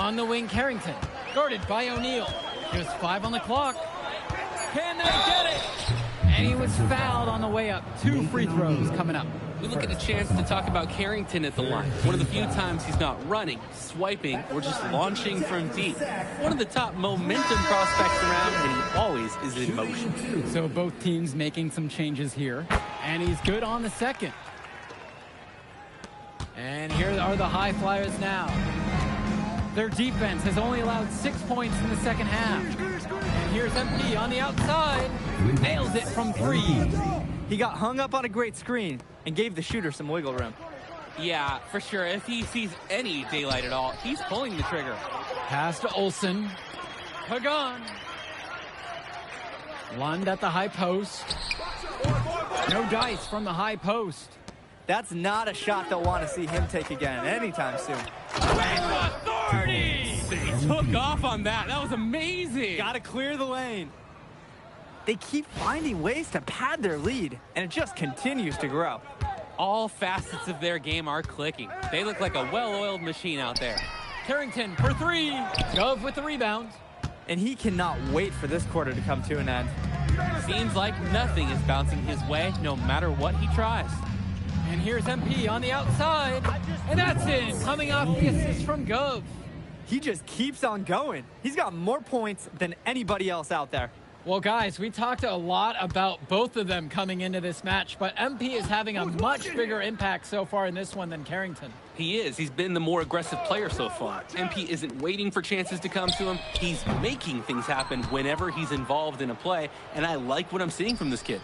On the wing, Carrington, guarded by O'Neal. Here's 5 on the clock. Can they get it? And he was fouled on the way up. 2 free throws coming up. We look at a chance to talk about Carrington at the line. One of the few times he's not running, swiping, or just launching from deep. One of the top momentum prospects around, and he always is in motion. So both teams making some changes here. And he's good on the second. And here are the high flyers now. Their defense has only allowed 6 points in the second half. And here's MP on the outside. Nails it from 3. He got hung up on a great screen and gave the shooter some wiggle room. Yeah, for sure. If he sees any daylight at all, he's pulling the trigger. Pass to Olsen. Pagan. Lund at the high post. No dice from the high post. That's not a shot they'll want to see him take again anytime soon. Authority! They took off on that. That was amazing. Got to clear the lane. They keep finding ways to pad their lead, and it just continues to grow. All facets of their game are clicking. They look like a well-oiled machine out there. Carrington for 3. Gove with the rebound. And he cannot wait for this quarter to come to an end. Seems like nothing is bouncing his way, no matter what he tries. And here's MP on the outside. And that's in, coming off the assist from Gove. He just keeps on going. He's got more points than anybody else out there. Well, guys, we talked a lot about both of them coming into this match, but MP is having a much bigger impact so far in this one than Carrington. He is. He's been the more aggressive player so far. MP isn't waiting for chances to come to him. He's making things happen whenever he's involved in a play, and I like what I'm seeing from this kid.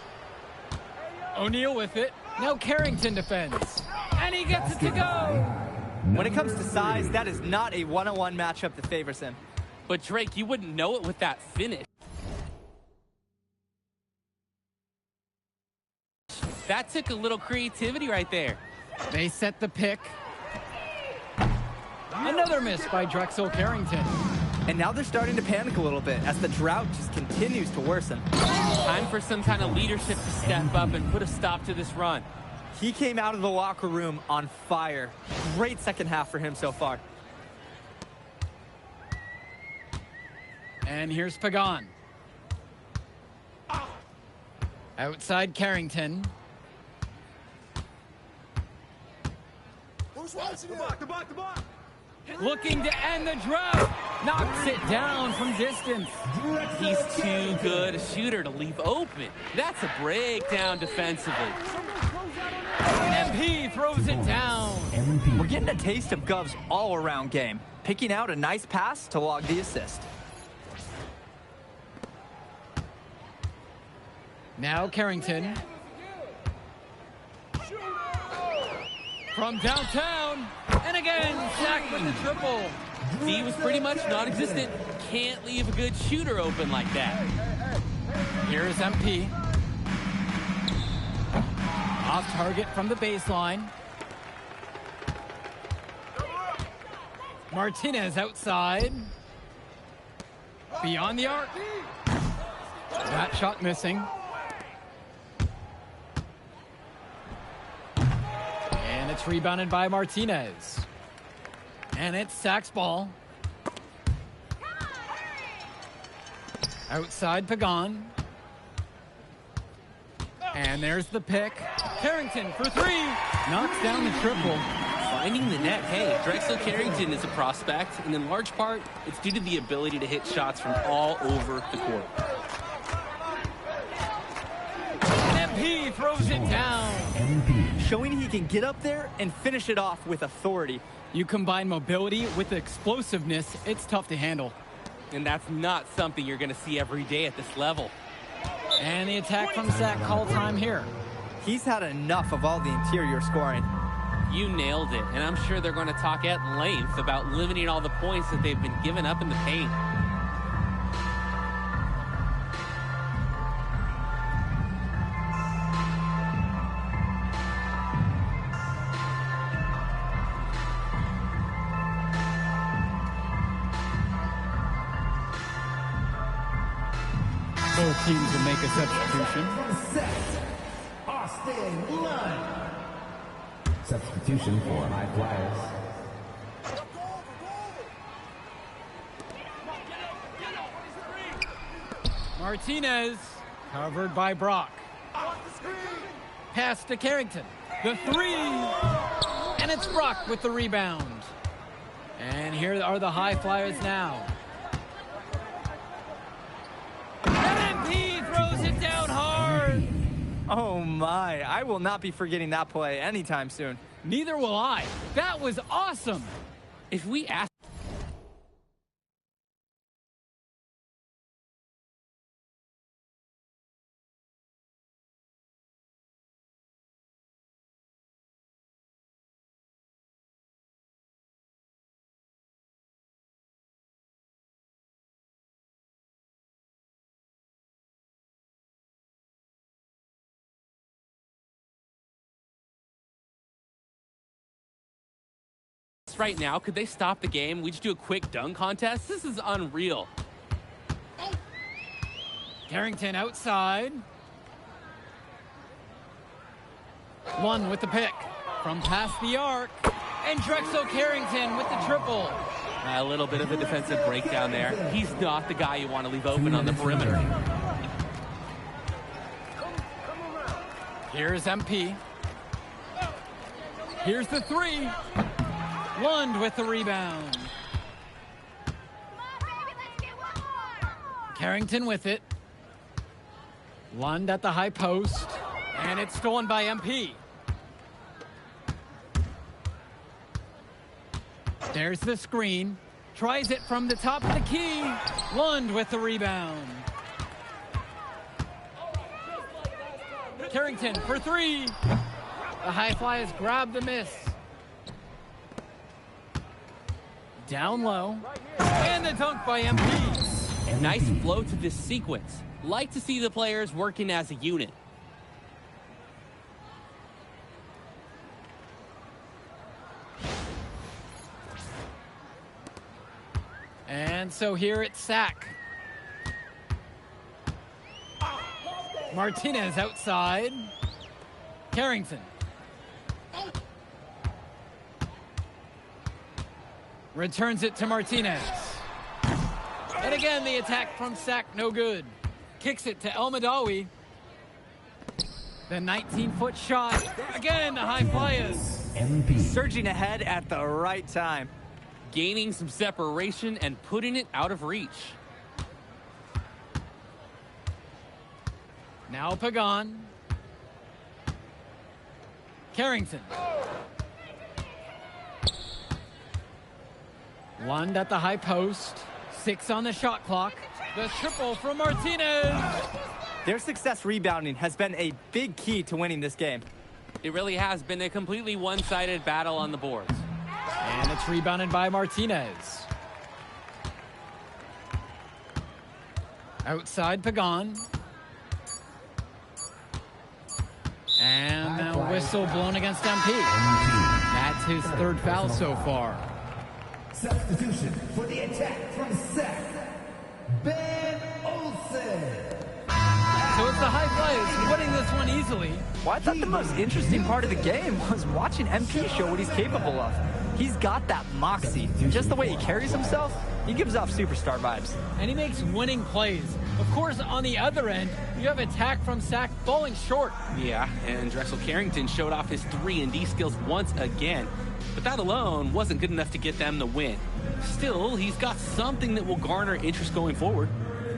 O'Neal with it. Now Carrington defends. And he gets it to go. When it comes to size, that is not a one-on-one matchup that favors him. But Drake, you wouldn't know it with that finish. That took a little creativity right there. They set the pick. Another miss by Drexel Carrington. And now they're starting to panic a little bit as the drought just continues to worsen. Time for some kind of leadership to step up and put a stop to this run. He came out of the locker room on fire. Great second half for him so far. And here's Pagan. Outside Carrington. Looking to end the drought. Knocks it down from distance. He's too good a shooter to leave open. That's a breakdown defensively. MP throws it down. We're getting a taste of Gov's all-around game, picking out a nice pass to log the assist. Now Carrington. From downtown. And again, sacked with the triple. He was pretty much non-existent. Can't leave a good shooter open like that. Here's MP. Off target from the baseline. Martinez outside. Beyond the arc. That shot missing. And it's rebounded by Martinez. And it's Sachs ball. Outside Pagan. And there's the pick. Carrington for 3. Knocks down the triple. Finding the net. Hey, Drexel Carrington is a prospect, and in large part, it's due to the ability to hit shots from all over the court. MP throws it down. Showing he can get up there and finish it off with authority. You combine mobility with explosiveness, it's tough to handle. And that's not something you're going to see every day at this level. And the attack from Zach call time here. He's had enough of all the interior scoring. You nailed it, and I'm sure they're going to talk at length about limiting all the points that they've been giving up in the paint. Both teams will make a substitution. Substitution for High Flyers. Martinez, covered by Brock. Pass to Carrington. The three, and it's Brock with the rebound. And here are the high flyers now. MP throws it down hard. Oh my, I will not be forgetting that play anytime soon. Neither will I. That was awesome. If we ask right now, could they stop the game? We just do a quick dunk contest? This is unreal. Carrington outside. One with the pick from past the arc. And Drexel Carrington with the triple. A little bit of a defensive breakdown there. He's not the guy you want to leave open on the perimeter. Here's MP. Here's the three. Lund with the rebound. Carrington with it. Lund at the high post. And it's stolen by MP. There's the screen. Tries it from the top of the key. Lund with the rebound. Carrington for three. The high flyers grab the miss. Down low. And the dunk by MP. Nice flow to this sequence. Like to see the players working as a unit. And so here it's Sack. Martinez outside. Carrington. Returns it to Martinez. And again, the attack from Sack, no good. Kicks it to El Madawi. The 19-foot shot. Again, the high flyers. Surging ahead at the right time. Gaining some separation and putting it out of reach. Now Pagan. Carrington. Lund at the high post. 6 on the shot clock. The triple from Martinez. Their success rebounding has been a big key to winning this game. It really has been a completely one-sided battle on the boards. And it's rebounded by Martinez. Outside Pagan. And a whistle blown against MP. That's his third foul so far. Substitution for the attack from Seth, Ben Olsen. So it's the high flyers winning this one easily. Well, I thought the most interesting part of the game was watching MP show what he's capable of. He's got that moxie. Just the way he carries himself, he gives off superstar vibes. And he makes winning plays. Of course, on the other end, you have attack from Sack falling short. Yeah, and Drexel Carrington showed off his 3-and-D skills once again. But that alone wasn't good enough to get them the win. Still, he's got something that will garner interest going forward.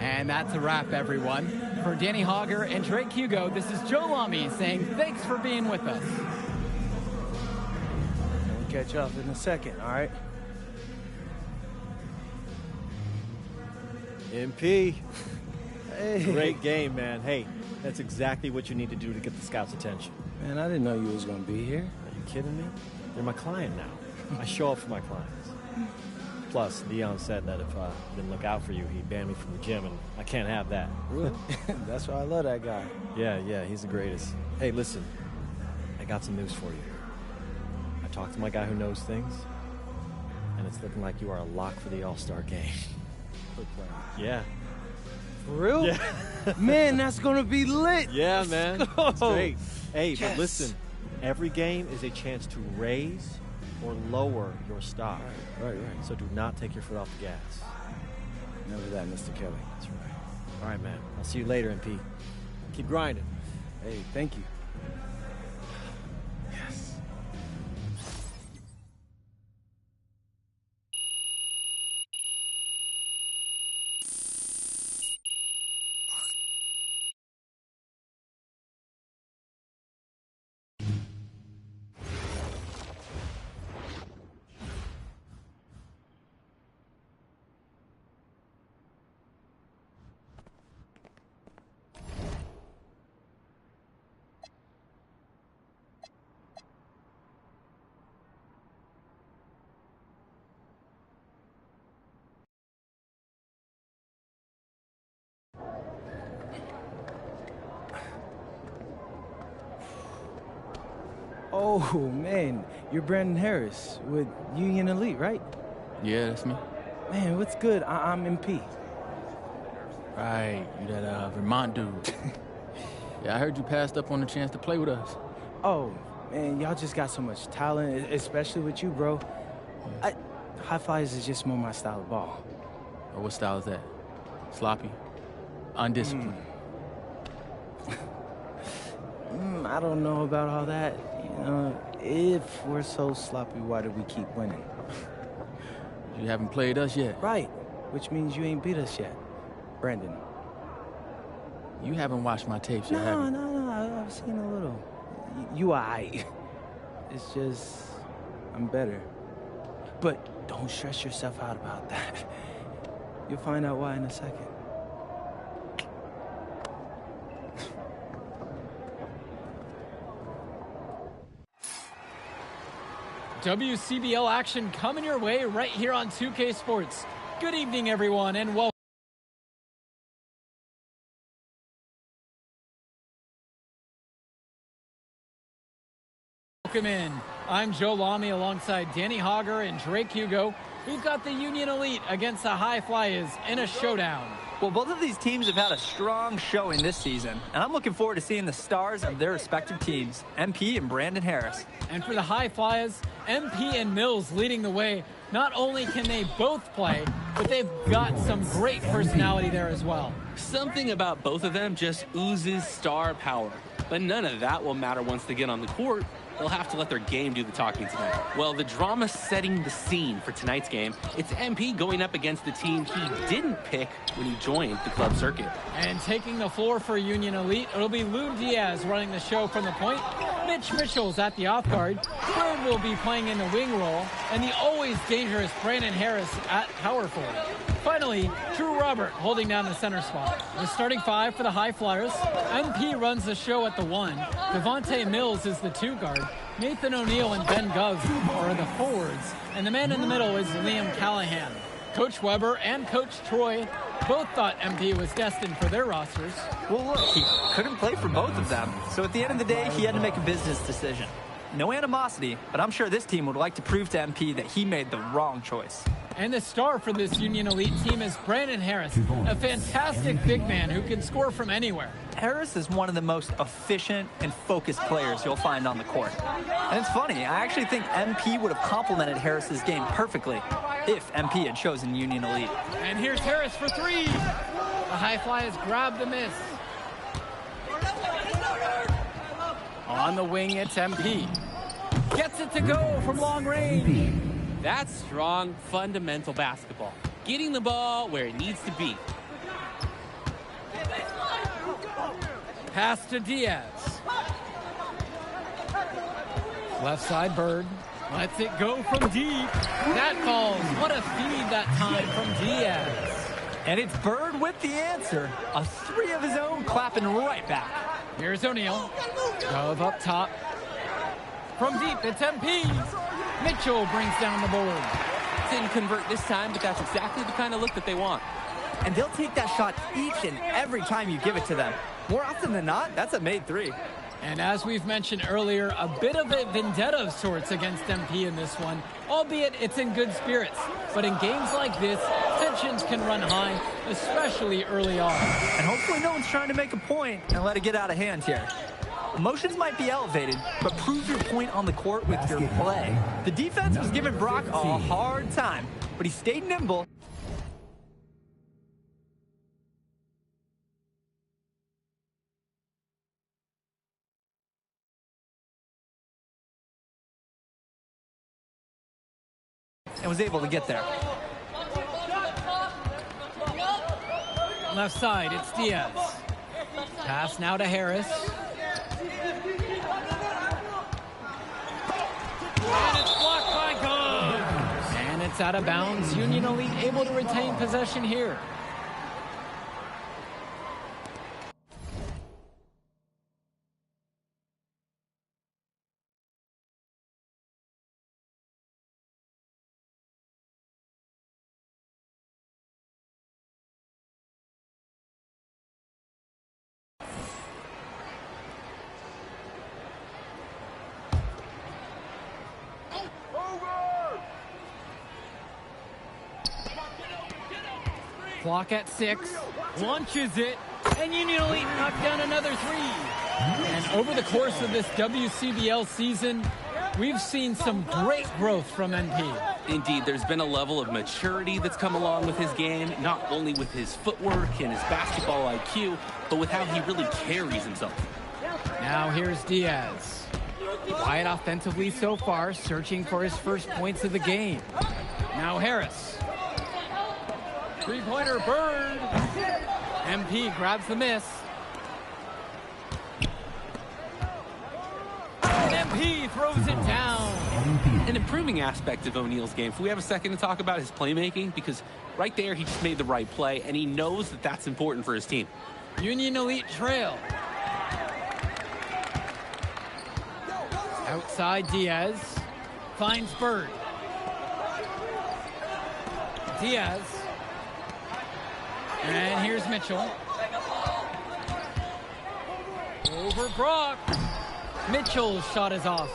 And that's a wrap, everyone. For Danny Hogger and Drake Hugo, this is Joe Lamy saying thanks for being with us. We'll catch up in a second, all right? MP. Hey. Great game, man. Hey, that's exactly what you need to do to get the scouts' attention. Man, I didn't know you was going to be here. Are you kidding me? You're my client now. I show up for my clients. Plus, Leon said that if I didn't look out for you, he'd ban me from the gym, and I can't have that. Really? That's why I love that guy. Yeah, he's the greatest. Hey, listen, I got some news for you. I talked to my guy who knows things, and it's looking like you are a lock for the All-Star game. Yeah. For real? Yeah. Man, that's going to be lit. Yeah, man. It's great. Hey, Yes. but listen, every game is a chance to raise or lower your stock. Right. So do not take your foot off the gas. Never that, Mr. Kelly. That's right. All right, man. I'll see you later, MP. Keep grinding. Hey, thank you. Yes. Oh, man, you're Brandon Harris with Union Elite, right? Yeah, that's me. Man, what's good? I'm MP. Right, you that Vermont dude. Yeah, I heard you passed up on the chance to play with us. Oh, man, y'all just got so much talent, especially with you, bro. High flyers is just more my style of ball. Or what style is that? Sloppy? Undisciplined? I don't know about all that. You know, if we're so sloppy, why do we keep winning? You haven't played us yet. Right, which means you ain't beat us yet. Brandon. You haven't watched my tapes yet, have you? No, I've seen a little. You aight. It's just, I'm better. But don't stress yourself out about that. You'll find out why in a second. WCBL action coming your way right here on 2K Sports. Good evening, everyone, and welcome. Welcome in. I'm Joe Lamy alongside Danny Hogger and Drake Hugo. We've got the Union Elite against the High Flyers in a showdown. Well, both of these teams have had a strong showing this season, and I'm looking forward to seeing the stars of their respective teams, MP and Brandon Harris. And for the High Flyers, MP and Mills leading the way. Not only can they both play, but they've got some great personality there as well. Something about both of them just oozes star power. But none of that will matter once they get on the court. They'll have to let their game do the talking tonight. Well, the drama setting the scene for tonight's game, it's MP going up against the team he didn't pick when he joined the club circuit. And taking the floor for Union Elite, it'll be Lou Diaz running the show from the point. Mitch Mitchell's at the off guard. Bird will be playing in the wing role. And the always dangerous Brandon Harris at power forward. Finally, Drew Robert holding down the center spot. The starting five for the High Flyers. MP runs the show at the 1. Devontae Mills is the 2 guard. Nathan O'Neal and Ben Gov are the forwards. And the man in the middle is Liam Callahan. Coach Weber and Coach Troy both thought MP was destined for their rosters. Well, look, he couldn't play for both of them. So at the end of the day, he had to make a business decision. No animosity, but I'm sure this team would like to prove to MP that he made the wrong choice. And the star for this Union Elite team is Brandon Harris, a fantastic big man who can score from anywhere. Harris is one of the most efficient and focused players you'll find on the court. And it's funny, I actually think MP would have complemented Harris's game perfectly if MP had chosen Union Elite. And here's Harris for 3. The High Flyers grab the miss. On the wing, it's MP. Gets it to go from long range. That's strong, fundamental basketball. Getting the ball where it needs to be. Pass to Diaz. Left side, Bird. Lets it go from deep. That falls. What a feed that time from Diaz. And it's Bird with the answer. A 3 of his own clapping right back. Here's O'Neal. Gove up top. From deep, it's MP. Mitchell brings down the board. Didn't convert this time, but that's exactly the kind of look that they want. And they'll take that shot each and every time you give it to them. More often than not, that's a made 3. And as we've mentioned earlier, a bit of a vendetta of sorts against MP in this one, albeit it's in good spirits. But in games like this, tensions can run high, especially early on. And hopefully no one's trying to make a point and let it get out of hand here. Emotions might be elevated, but prove your point on the court with your play. The defense was giving Brock a hard time, but he stayed nimble. was able to get there. Left side, it's Diaz. Pass now to Harris. And it's blocked by Good. And it's out of bounds. Union Elite able to retain possession here. Clock at 6, launches it, and Union Elite knocked down another 3. And over the course of this WCBL season, we've seen some great growth from NP. Indeed, there's been a level of maturity that's come along with his game, not only with his footwork and his basketball IQ, but with how he really carries himself. Now here's Diaz. Quiet offensively so far, searching for his first points of the game. Now Harris. Three-pointer, Bird. MP grabs the miss. And MP throws it down. An improving aspect of O'Neal's game. If we have a second to talk about his playmaking, because right there he just made the right play, and he knows that that's important for his team. Union Elite trail. Outside Diaz. Finds Bird. Diaz. And here's Mitchell. Over Brock. Mitchell's shot is off.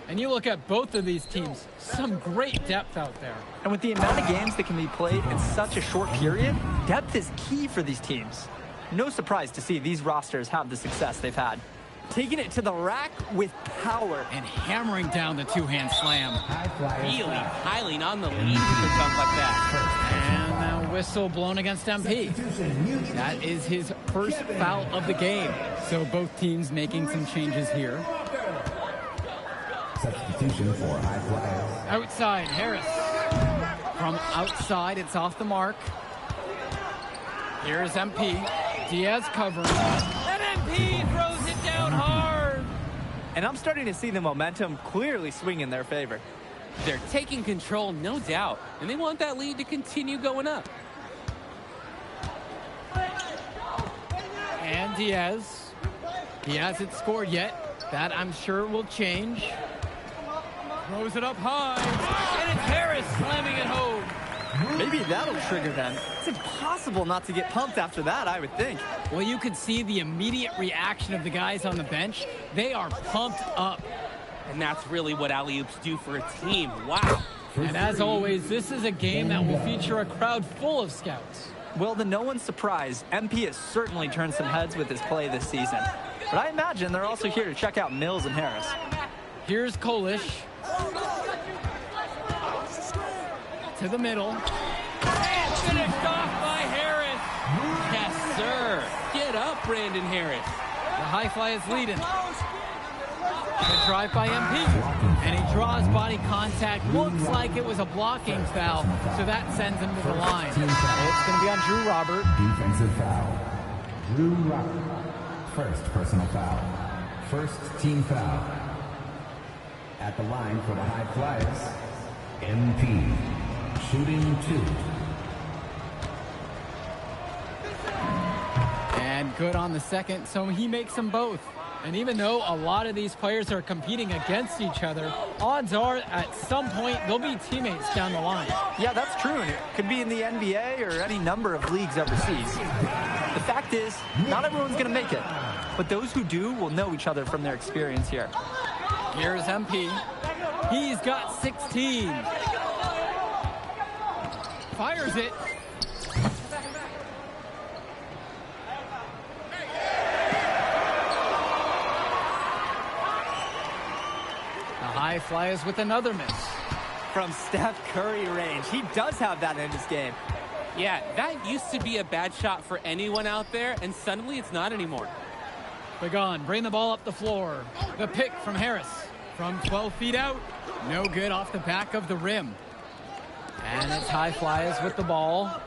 And you look at both of these teams, some great depth out there. And with the amount of games that can be played in such a short period, depth is key for these teams. No surprise to see these rosters have the success they've had. Taking it to the rack with power. And hammering down the two-hand slam. Really piling on the lead with a dunk like that. And now whistle blown against MP. That is his first foul of the game. So both teams making some changes here. Substitution for High Flyers. Outside, Harris. From outside, it's off the mark. Here's MP. Diaz covering. And MP throws it down hard. And I'm starting to see the momentum clearly swing in their favor. They're taking control, no doubt, and they want that lead to continue going up. And Diaz. He hasn't scored yet. That, I'm sure, will change. Throws it up high. And it's Harris slamming it home. Maybe that'll trigger them. It's impossible not to get pumped after that, I would think. Well, you could see the immediate reaction of the guys on the bench. They are pumped up. And that's really what alley-oops do for a team. Wow. And as always, this is a game that will feature a crowd full of scouts. Well, to no one's surprise, MP has certainly turned some heads with his play this season. But I imagine they're also here to check out Mills and Harris. Here's Kolish. To the middle. And finished off by Harris. Yes, sir. Get up, Brandon Harris. The high fly is leading. The drive by MP. And he draws body contact. Looks like it was a blocking foul. So that sends him to the line. It's going to be on Drew Robert. Defensive foul. Drew Robert. First personal foul. First team foul. At the line for the High Flyers, MP. Shooting 2. And good on the second, so he makes them both. And even though a lot of these players are competing against each other, odds are at some point they'll be teammates down the line. Yeah, that's true, and it could be in the NBA or any number of leagues overseas. The fact is, not everyone's going to make it, but those who do will know each other from their experience here. Here's MP. He's got 16. Fires it. The high flies with another miss. From Steph Curry range. He does have that in his game. Yeah, that used to be a bad shot for anyone out there, and suddenly it's not anymore. Begon, bring the ball up the floor. The pick from Harris. From 12 feet out. No good off the back of the rim. And it's high flyers with the ball.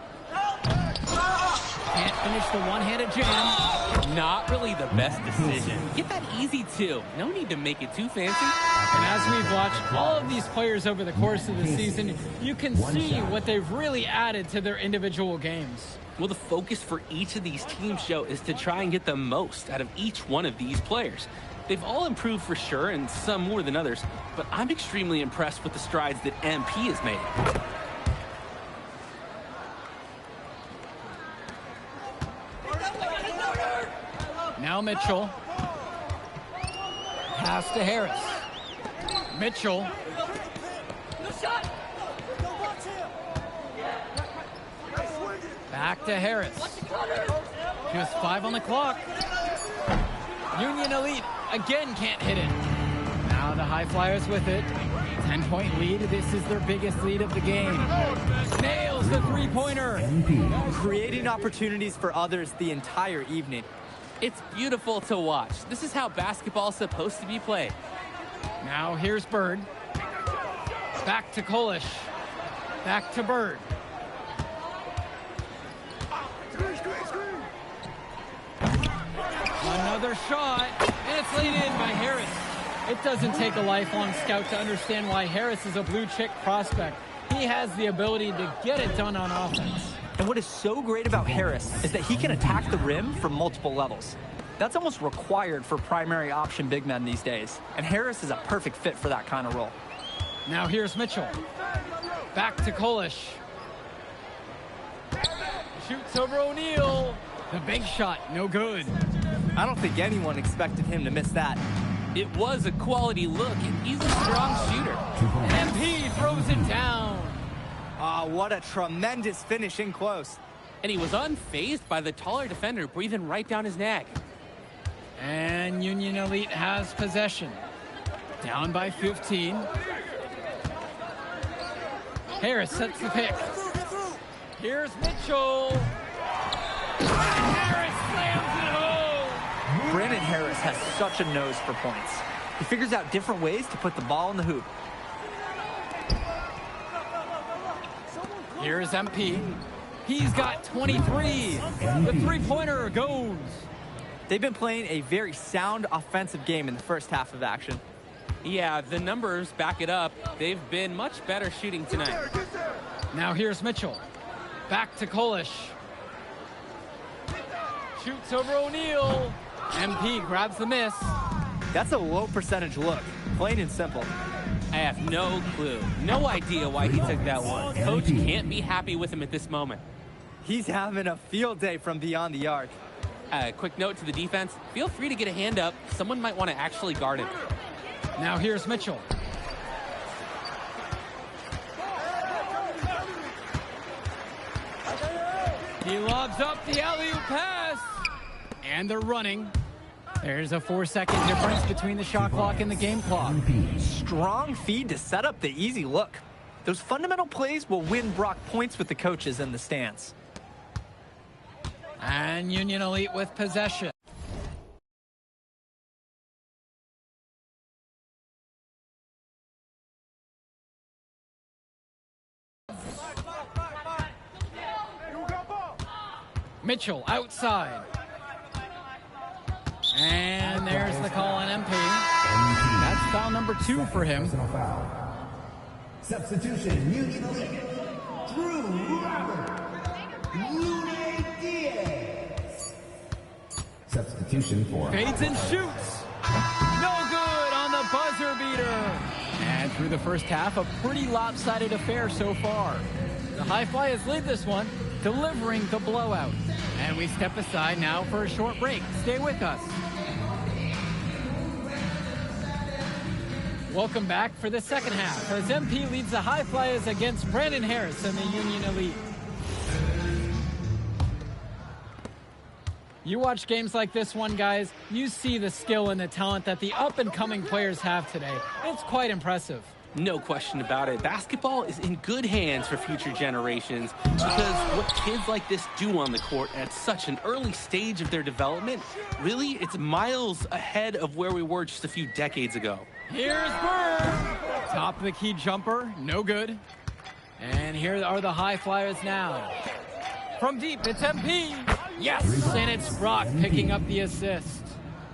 Can't finish the one-handed jam. Not really the best decision. Get that easy too. No need to make it too fancy. And as we've watched all of these players over the course of the season, you can see what they've really added to their individual games. Well, the focus for each of these teams, Joe, is to try and get the most out of each one of these players. They've all improved for sure, and some more than others, but I'm extremely impressed with the strides that MP has made. Now Mitchell. Pass to Harris. Mitchell. Back to Harris. Just 5 on the clock. Union Elite again can't hit it. Now the High Flyers with it. 10-point lead. This is their biggest lead of the game. Nails the three-pointer. Creating opportunities for others the entire evening. It's beautiful to watch. This is how basketball is supposed to be played. Now here's Bird. Back to Kolish. Back to Bird. Another shot, and it's laid in by Harris. It doesn't take a lifelong scout to understand why Harris is a blue-chip prospect. He has the ability to get it done on offense. And what is so great about Harris is that he can attack the rim from multiple levels. That's almost required for primary option big men these days. And Harris is a perfect fit for that kind of role. Now here's Mitchell. Back to Kolish. Shoots over O'Neal. The big shot, no good. I don't think anyone expected him to miss that. It was a quality look, and he's a strong shooter. MP throws it down. What a tremendous finish in close. And he was unfazed by the taller defender breathing right down his neck. And Union Elite has possession. Down by 15. Harris sets the pick. Here's Mitchell. Harris slams it home. Brandon Harris has such a nose for points. He figures out different ways to put the ball in the hoop. Here's MP. He's got 23. The three-pointer goes. They've been playing a very sound offensive game in the first half of action. Yeah, the numbers back it up. They've been much better shooting tonight. Now here's Mitchell. Back to Kolish. Shoots over O'Neal. MP grabs the miss. That's a low percentage look, plain and simple. I have no clue. No idea why he took that one. Coach can't be happy with him at this moment. He's having a field day from beyond the arc. Quick note to the defense. Feel free to get a hand up. Someone might want to actually guard him. Now here's Mitchell. He lobs up the alley-oop pass. And they're running. There's a 4-second difference between the shot clock and the game clock. Strong feed to set up the easy look. Those fundamental plays will win Brock points with the coaches in the stands. And Union Elite with possession. Mitchell outside. And there's the call on MP. That's foul number 2 for him. Substitution, Union Elite. Drew Robert. Lunes Diaz. Substitution for... Fades and shoots. No good on the buzzer beater. And through the first half, a pretty lopsided affair so far. The High Flyers lead this one, delivering the blowout. And we step aside now for a short break. Stay with us. Welcome back for the second half as MP leads the High Flyers against Brandon Harris and the Union Elite. You watch games like this one, guys, you see the skill and the talent that the up-and-coming players have today. It's quite impressive. No question about it. Basketball is in good hands for future generations because what kids like this do on the court at such an early stage of their development, really, it's miles ahead of where we were just a few decades ago. Here's Bird. Top of the key jumper, no good. And here are the high flyers now. From deep, it's MP. Yes, and it's Brock picking up the assist.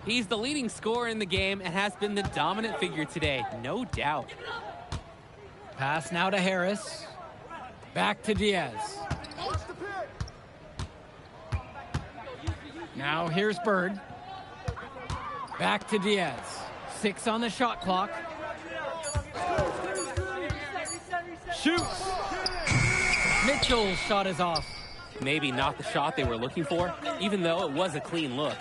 He's the leading scorer in the game and has been the dominant figure today, no doubt. Pass now to Harris. Back to Diaz. Now here's Bird. Back to Diaz. 6 on the shot clock. Shoots. Mitchell's shot is off. Maybe not the shot they were looking for, even though it was a clean look.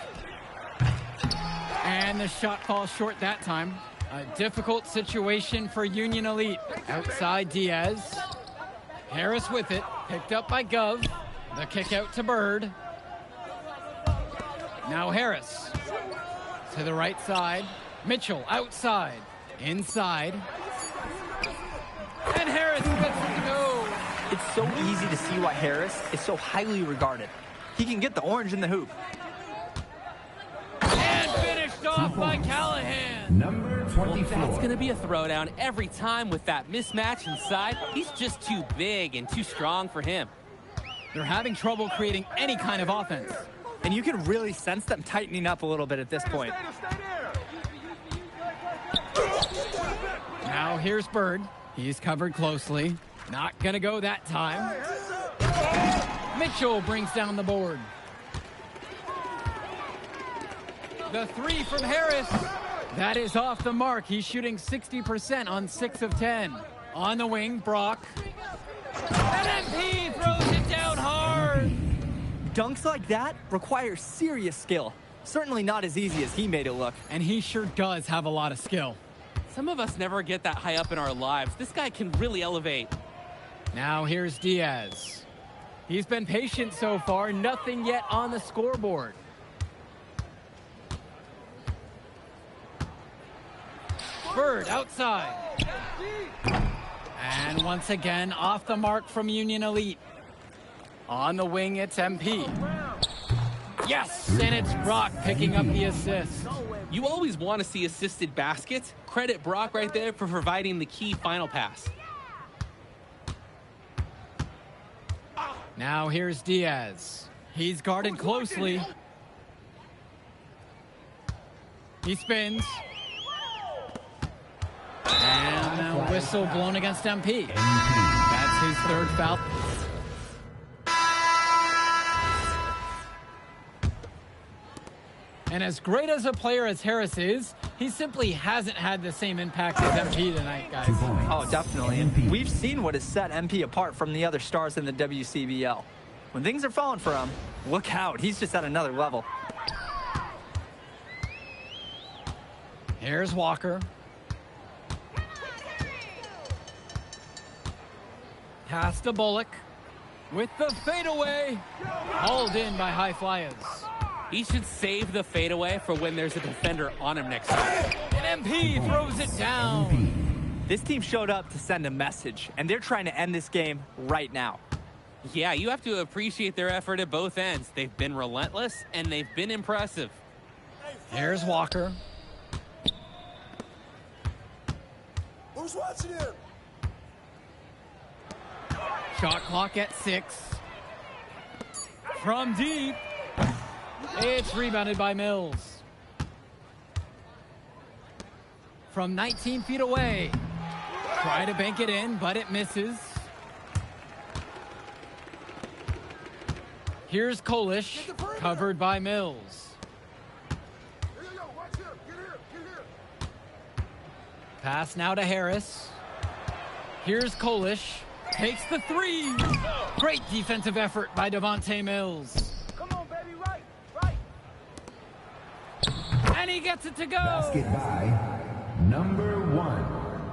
And the shot falls short that time. A difficult situation for Union Elite. Outside Diaz. Harris with it. Picked up by Gov. The kick out to Bird. Now Harris. To the right side. Mitchell outside. Inside. And Harris gets it to go. It's so easy to see why Harris is so highly regarded. He can get the orange in the hoop. And finished off by Callahan. Number 24. That's going to be a throwdown every time with that mismatch inside. He's just too big and too strong for him. They're having trouble creating any kind of offense. And you can really sense them tightening up a little bit at this point. Now here's Bird. He's covered closely. Not gonna go that time. Mitchell brings down the board. The 3 from Harris. That is off the mark. He's shooting 60% on 6 of 10. On the wing, Brock. And MP throws it down hard. Dunks like that require serious skill. Certainly not as easy as he made it look. And he sure does have a lot of skill. Some of us never get that high up in our lives. This guy can really elevate. Now here's Diaz. He's been patient so far. Nothing yet on the scoreboard. Bird outside. And once again, off the mark from Union Elite. On the wing, it's MP. Yes, and it's Brock picking up the assist. You always want to see assisted baskets. Credit Brock right there for providing the key final pass. Now here's Diaz. He's guarded closely. He spins. And a whistle blown against MP. That's his 3rd foul. And as great as a player as Harris is, he simply hasn't had the same impact as MP tonight, guys. Oh, definitely. And we've seen what has set MP apart from the other stars in the WCBL. When things are falling for him, look out. He's just at another level. Here's Walker. Pass to Bullock. With the fadeaway. Hauled in by high flyers. He should save the fadeaway for when there's a defender on him next time. And MP throws it down. This team showed up to send a message, and they're trying to end this game right now. Yeah, you have to appreciate their effort at both ends. They've been relentless, and they've been impressive. Here's Walker. Who's watching him? Shot clock at 6. From deep. It's rebounded by Mills. From 19 feet away. Try to bank it in, but it misses. Here's Kolish, covered by Mills. Pass now to Harris. Here's Kolish. Takes the 3. Great defensive effort by Devontae Mills. And he gets it to go. Basket by number 1.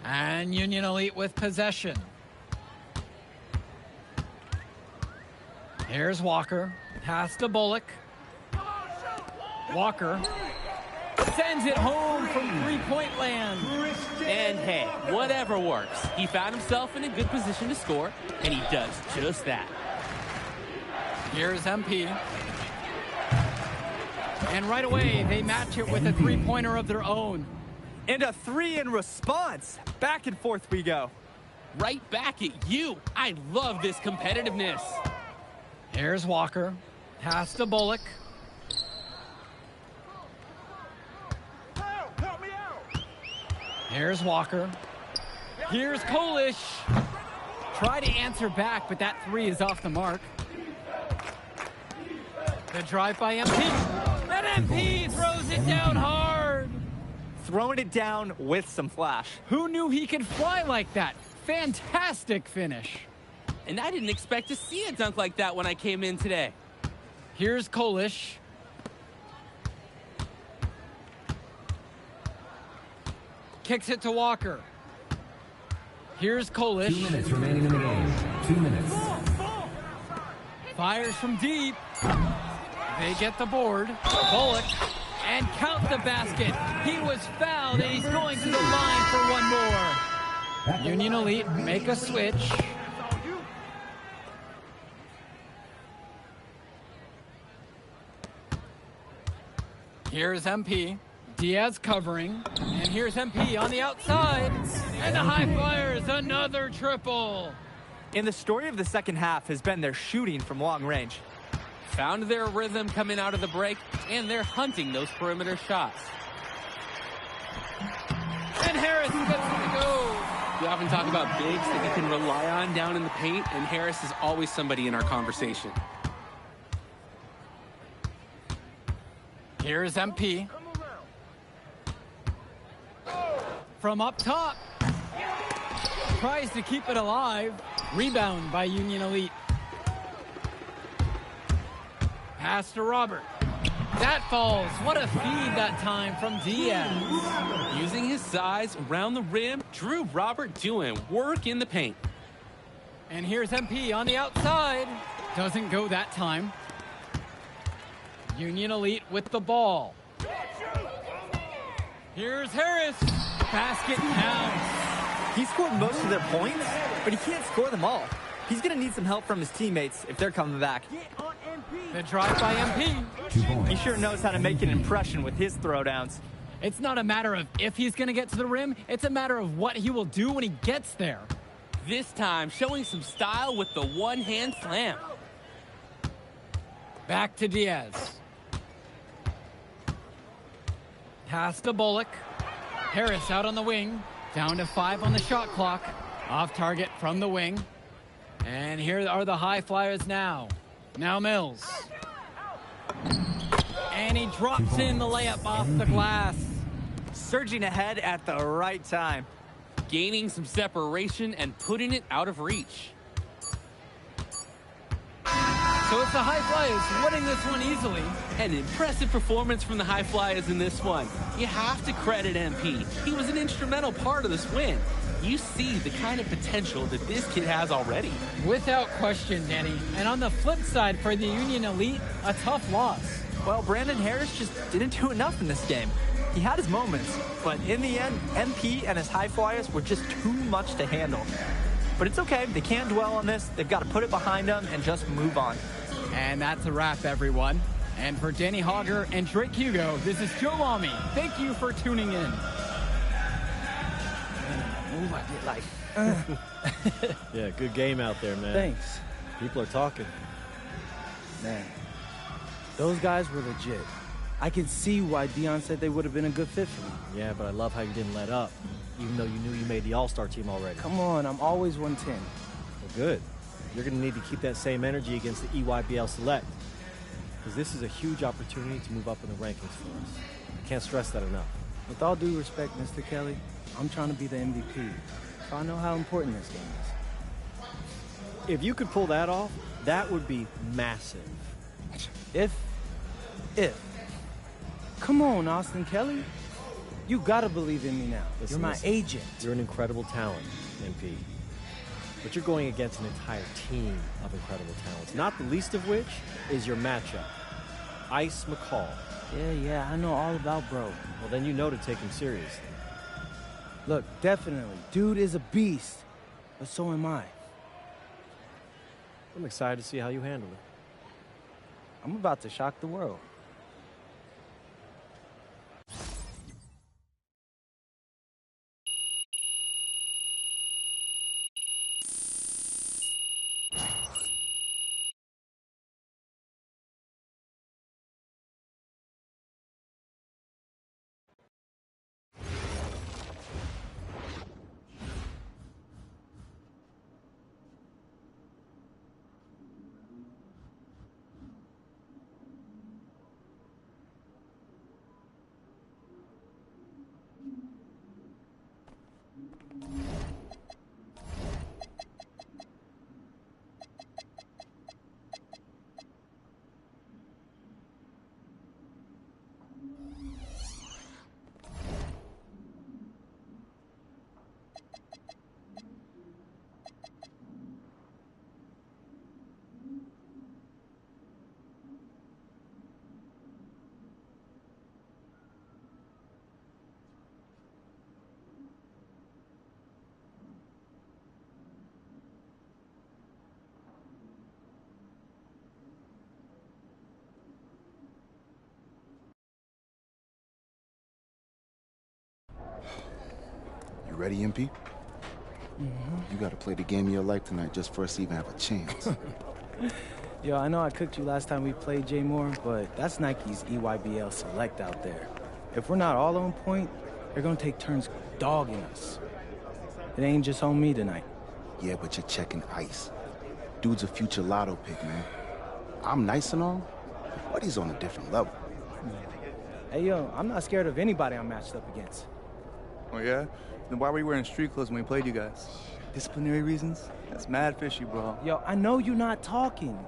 And Union Elite with possession. Here's Walker. Pass to Bullock. Walker sends it home from 3-point land. And hey, whatever works. He found himself in a good position to score, and he does just that. Here's MP. And right away, they match it with a 3-pointer of their own. And a 3 in response. Back and forth we go. Right back at you. I love this competitiveness. Here's Walker. Pass to Bullock. Help me out! Here's Walker. Here's Kolish. Try to answer back, but that three is off the mark. The drive by MP. And MP throws it down hard. Throwing it down with some flash. Who knew he could fly like that? Fantastic finish. And I didn't expect to see a dunk like that when I came in today. Here's Kolish. Kicks it to Walker. Here's Kolish. 2 minutes remaining in the game. 2 minutes. Fires from deep. They get the board. Bullock. And count the basket. He was fouled, and he's going to the line for one more. Union Elite make a switch. Here's MP. Diaz covering. And here's MP on the outside. And the High Flyers, another triple. And the story of the second half has been their shooting from long range. Found their rhythm coming out of the break, and they're hunting those perimeter shots. And Harris gets it to go. We often talk about bigs that you can rely on down in the paint, and Harris is always somebody in our conversation. Here's MP. From up top. Tries to keep it alive. Rebound by Union Elite. Pass to Robert. That falls. What a feed that time from Diaz. Using his size around the rim, Drew Robert doing work in the paint. And here's MP on the outside. Doesn't go that time. Union Elite with the ball. Here's Harris. Basket counts. He scored most of their points, but he can't score them all. He's going to need some help from his teammates if they're coming back. The drive by MP. 2 points. He sure knows how to make an impression with his throwdowns. It's not a matter of if he's going to get to the rim. It's a matter of what he will do when he gets there. This time, showing some style with the one-hand slam. Back to Diaz. Pass to Bullock. Harris out on the wing. Down to 5 on the shot clock. Off target from the wing. And here are the High Flyers now. Now Mills. And he drops in the layup off the glass. Surging ahead at the right time. Gaining some separation and putting it out of reach. So it's the High Flyers winning this one easily. An impressive performance from the High Flyers in this one. You have to credit MP. He was an instrumental part of this win. You see the kind of potential that this kid has already. Without question, Danny. And on the flip side for the Union Elite, a tough loss. Well, Brandon Harris just didn't do enough in this game. He had his moments, but in the end, MP and his High Flyers were just too much to handle. But it's okay. They can't dwell on this. They've got to put it behind them and just move on. And that's a wrap, everyone. And for Danny Hogger and Drake Hugo, this is Joe Lamy. Thank you for tuning in. Move, I get like, Yeah, good game out there, man. thanks. People are talking. Man, those guys were legit. I can see why Dion said they would have been a good fit for me. Yeah, but I love how you didn't let up, even though you knew you made the All-Star team already. Come on, I'm always 110. Well, good. You're going to need to keep that same energy against the EYBL Select, because this is a huge opportunity to move up in the rankings for us. I can't stress that enough. With all due respect, Mr. Kelly, I'm trying to be the MVP, so I know how important this game is. If you could pull that off, that would be massive. If. Come on, Austin Kelly. You gotta believe in me now. Listen, You're my listen. agent. You're an incredible talent, MP. But you're going against an entire team of incredible talents, not the least of which is your matchup, Ice McCall. Yeah, I know all about bro. Well, then you know to take him seriously. Look, definitely, dude is a beast, but so am I. I'm excited to see how you handle it. I'm about to shock the world. ready, MP? You gotta play the game of your life tonight just for us to even have a chance. Yo, I know I cooked you last time we played J Moore, but that's Nike's EYBL Select out there. If we're not all on point, they're gonna take turns dogging us. It ain't just on me tonight. Yeah, but you're checking ice. Dude's a future lotto pick, man. I'm nice and all, but he's on a different level. Hey, yo, I'm not scared of anybody I'm matched up against. Oh, yeah? Then why were you wearing street clothes when we played you guys? Disciplinary reasons? That's mad fishy, bro. Yo, I know you're not talking.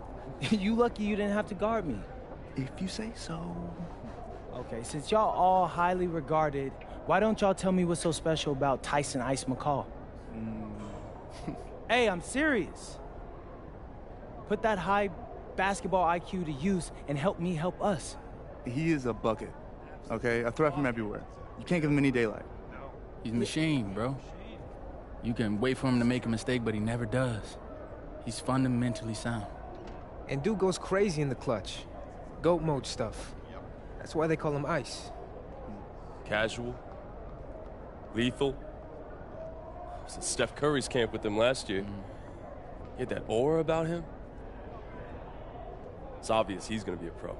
You lucky you didn't have to guard me. If you say so. Okay, since y'all all highly regarded, why don't y'all tell me what's so special about Tyson Ice McCall? Hey, I'm serious. Put that high basketball IQ to use and help me help us. He is a bucket, okay? I threat from everywhere. You can't give him any daylight. He's a machine, bro. You can wait for him to make a mistake, but he never does. He's fundamentally sound. And dude goes crazy in the clutch. GOAT mode stuff. That's why they call him Ice. Casual. Lethal. I was in Steph Curry's camp with him last year. He had that aura about him. It's obvious he's gonna be a pro.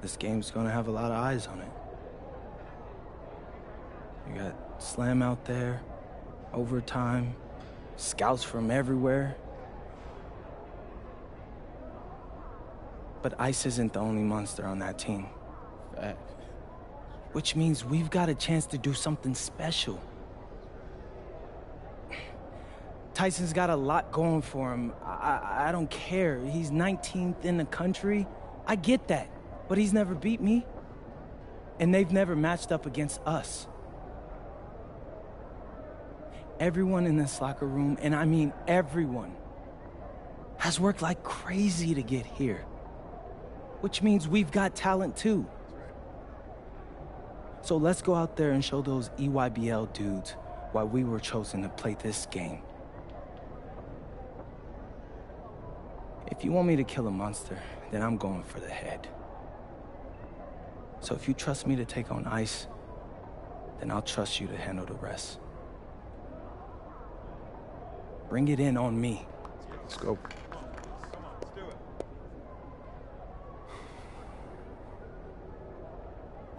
This game's gonna have a lot of eyes on it. You got Slam out there, overtime, scouts from everywhere. But Ice isn't the only monster on that team. Fact. Which means we've got a chance to do something special. Tyson's got a lot going for him. I don't care. He's 19th in the country. I get that. But he's never beat me. And they've never matched up against us. Everyone in this locker room, and I mean everyone, has worked like crazy to get here. Which means we've got talent too. So let's go out there and show those EYBL dudes why we were chosen to play this game. If you want me to kill a monster, then I'm going for the head. So if you trust me to take on Ice, then I'll trust you to handle the rest. Bring it in on me. Let's go.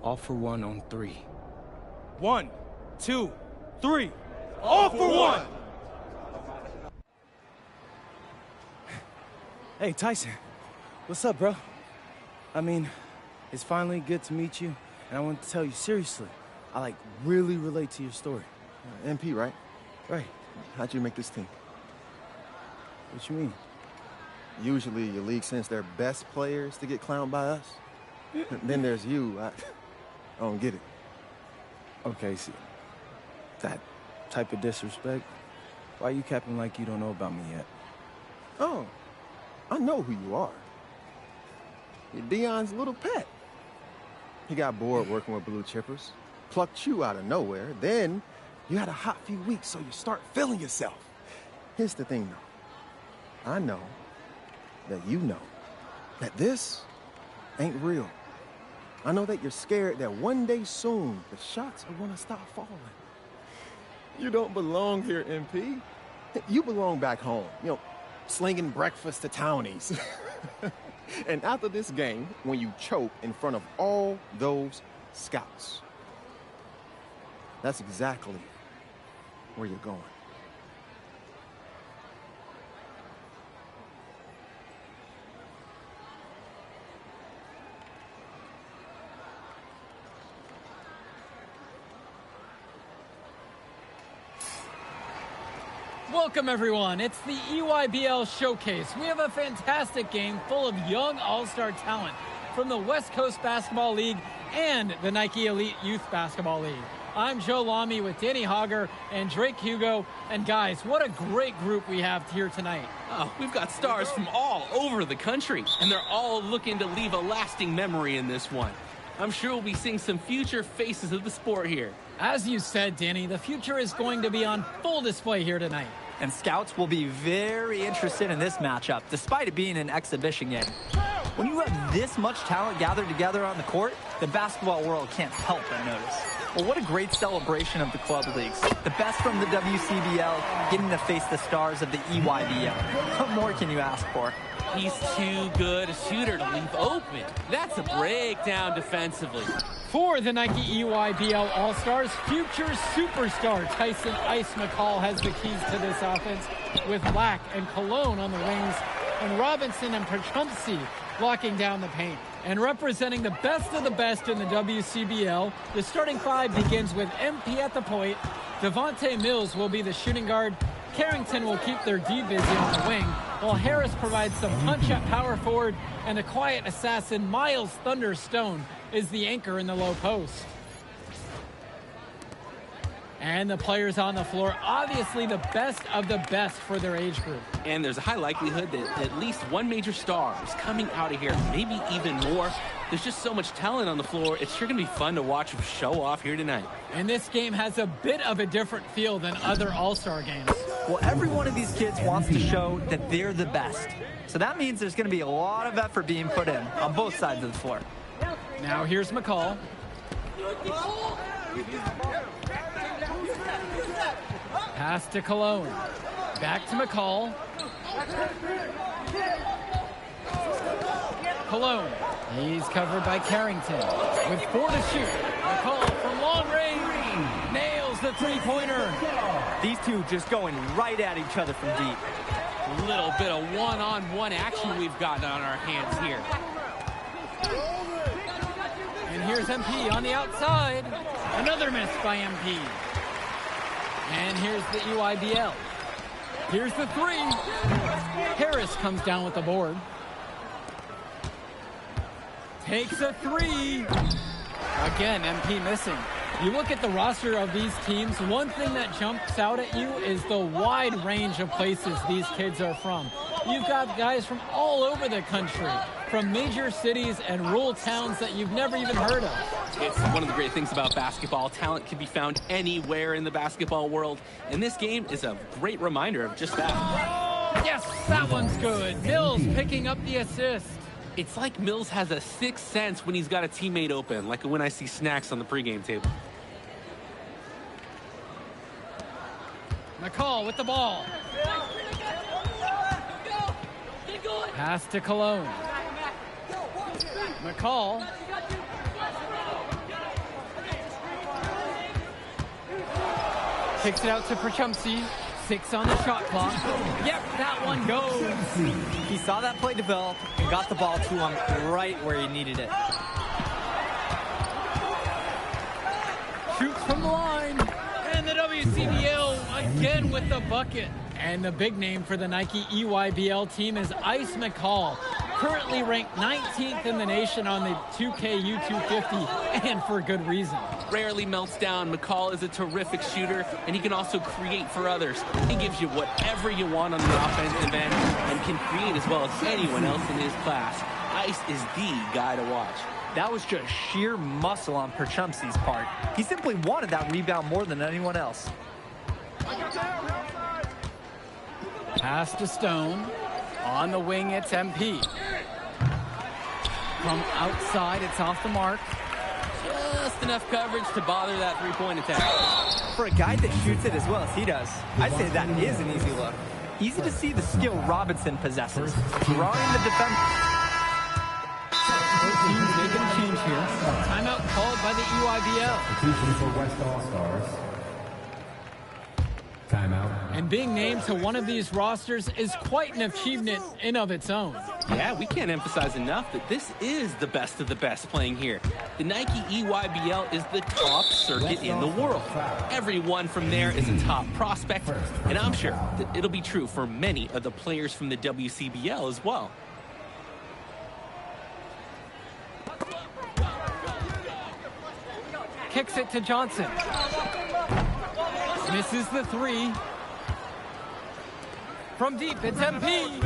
All for one on 3. 1, 2, 3. All for one! Hey, Tyson. What's up, bro? I mean, it's finally good to meet you, and I want to tell you seriously, I really relate to your story. MP, right? Right. How'd you make this team? What you mean? Usually your league sends their best players to get clowned by us. Then there's you. I don't get it. Okay, see, that type of disrespect, why you capping like you don't know about me yet? Oh, I know who you are. You're Dion's little pet. He got bored working with blue chippers, plucked you out of nowhere, then you had a hot few weeks, so you start feeling yourself. Here's the thing, though. I know that you know that this ain't real. I know that you're scared that one day soon the shots are gonna stop falling. You don't belong here, MP. You belong back home, slinging breakfast to townies. And after this game, when you choke in front of all those scouts, that's exactly where you're going. Welcome, everyone. It's the EYBL Showcase. We have a fantastic game full of young all-star talent from the West Coast Basketball League and the Nike Elite Youth Basketball League. I'm Joe Lamy with Danny Hogger and Drake Hugo. And guys, what a great group we have here tonight. Oh, we've got stars from all over the country, and they're all looking to leave a lasting memory in this one. I'm sure we'll be seeing some future faces of the sport here. As you said, Danny, the future is going to be on full display here tonight. And scouts will be very interested in this matchup, despite it being an exhibition game. When you have this much talent gathered together on the court, the basketball world can't help but notice. Well, what a great celebration of the club leagues. The best from the WCBL getting to face the stars of the EYBL. What more can you ask for? He's too good a shooter to leave open. That's a breakdown defensively. For the Nike EYBL All-Stars, future superstar Tyson Ice McCall has the keys to this offense, with Black and Cologne on the wings, and Robinson and Perchumpsey locking down the paint. And representing the best of the best in the WCBL, the starting five begins with MP at the point. Devontae Mills will be the shooting guard. Carrington will keep their D busy on the wing, while Harris provides some punch at power forward, and the quiet assassin Miles Thunderstone is the anchor in the low post. And the players on the floor, obviously the best of the best for their age group. And there's a high likelihood that at least one major star is coming out of here, maybe even more. There's just so much talent on the floor. It's sure going to be fun to watch them show off here tonight. And this game has a bit of a different feel than other All-Star games. Well, every one of these kids wants to show that they're the best. So that means there's going to be a lot of effort being put in on both sides of the floor. Now here's McCall. Pass to Cologne. Back to McCall. Cologne. He's covered by Carrington. With 4 to shoot. McCall from long range. Nails the three-pointer. These two just going right at each other from deep. A little bit of one-on-one action we've gotten on our hands here. And here's MP on the outside. Another miss by MP. And here's the EYBL. Here's the three. Harris comes down with the board. Takes a three. Again, MP missing. You look at the roster of these teams, one thing that jumps out at you is the wide range of places these kids are from. You've got guys from all over the country, from major cities and rural towns that you've never even heard of. It's one of the great things about basketball. Talent can be found anywhere in the basketball world, and this game is a great reminder of just that. Yes, that one's good. Mills picking up the assist. It's like Mills has a sixth sense when he's got a teammate open, like when I see snacks on the pregame table. McCall with the ball. Pass to Cologne. McCall. Kicks it out to Perchumpsey. 6 on the shot clock. Yep, that one goes. He saw that play develop and got the ball to him right where he needed it. Shoots from the line. And the WCBL again with the bucket. And the big name for the Nike EYBL team is Ice McCall, currently ranked 19th in the nation on the 2K2K26, and for good reason. Rarely melts down. McCall is a terrific shooter, and he can also create for others. He gives you whatever you want on the offensive end and can create as well as anyone else in his class. Ice is the guy to watch. That was just sheer muscle on Perchumpsey's part. He simply wanted that rebound more than anyone else. Pass to Stone. On the wing, it's MP. From outside, it's off the mark. Just enough coverage to bother that three-point attack. For a guy that shoots it as well as he does, I'd say that is an easy look. Easy to see the skill Robinson possesses. Drawing the defense. Teams making a change here. Timeout called by the EYBL. Substitution for West All-Stars. Timeout. And being named to one of these rosters is quite an achievement in of its own. Yeah, we can't emphasize enough that this is the best of the best playing here. The Nike EYBL is the top circuit in the world. Everyone from there is a top prospect, and I'm sure that it'll be true for many of the players from the WCBL as well. Kicks it to Johnson. Misses the three. From deep, it's MP.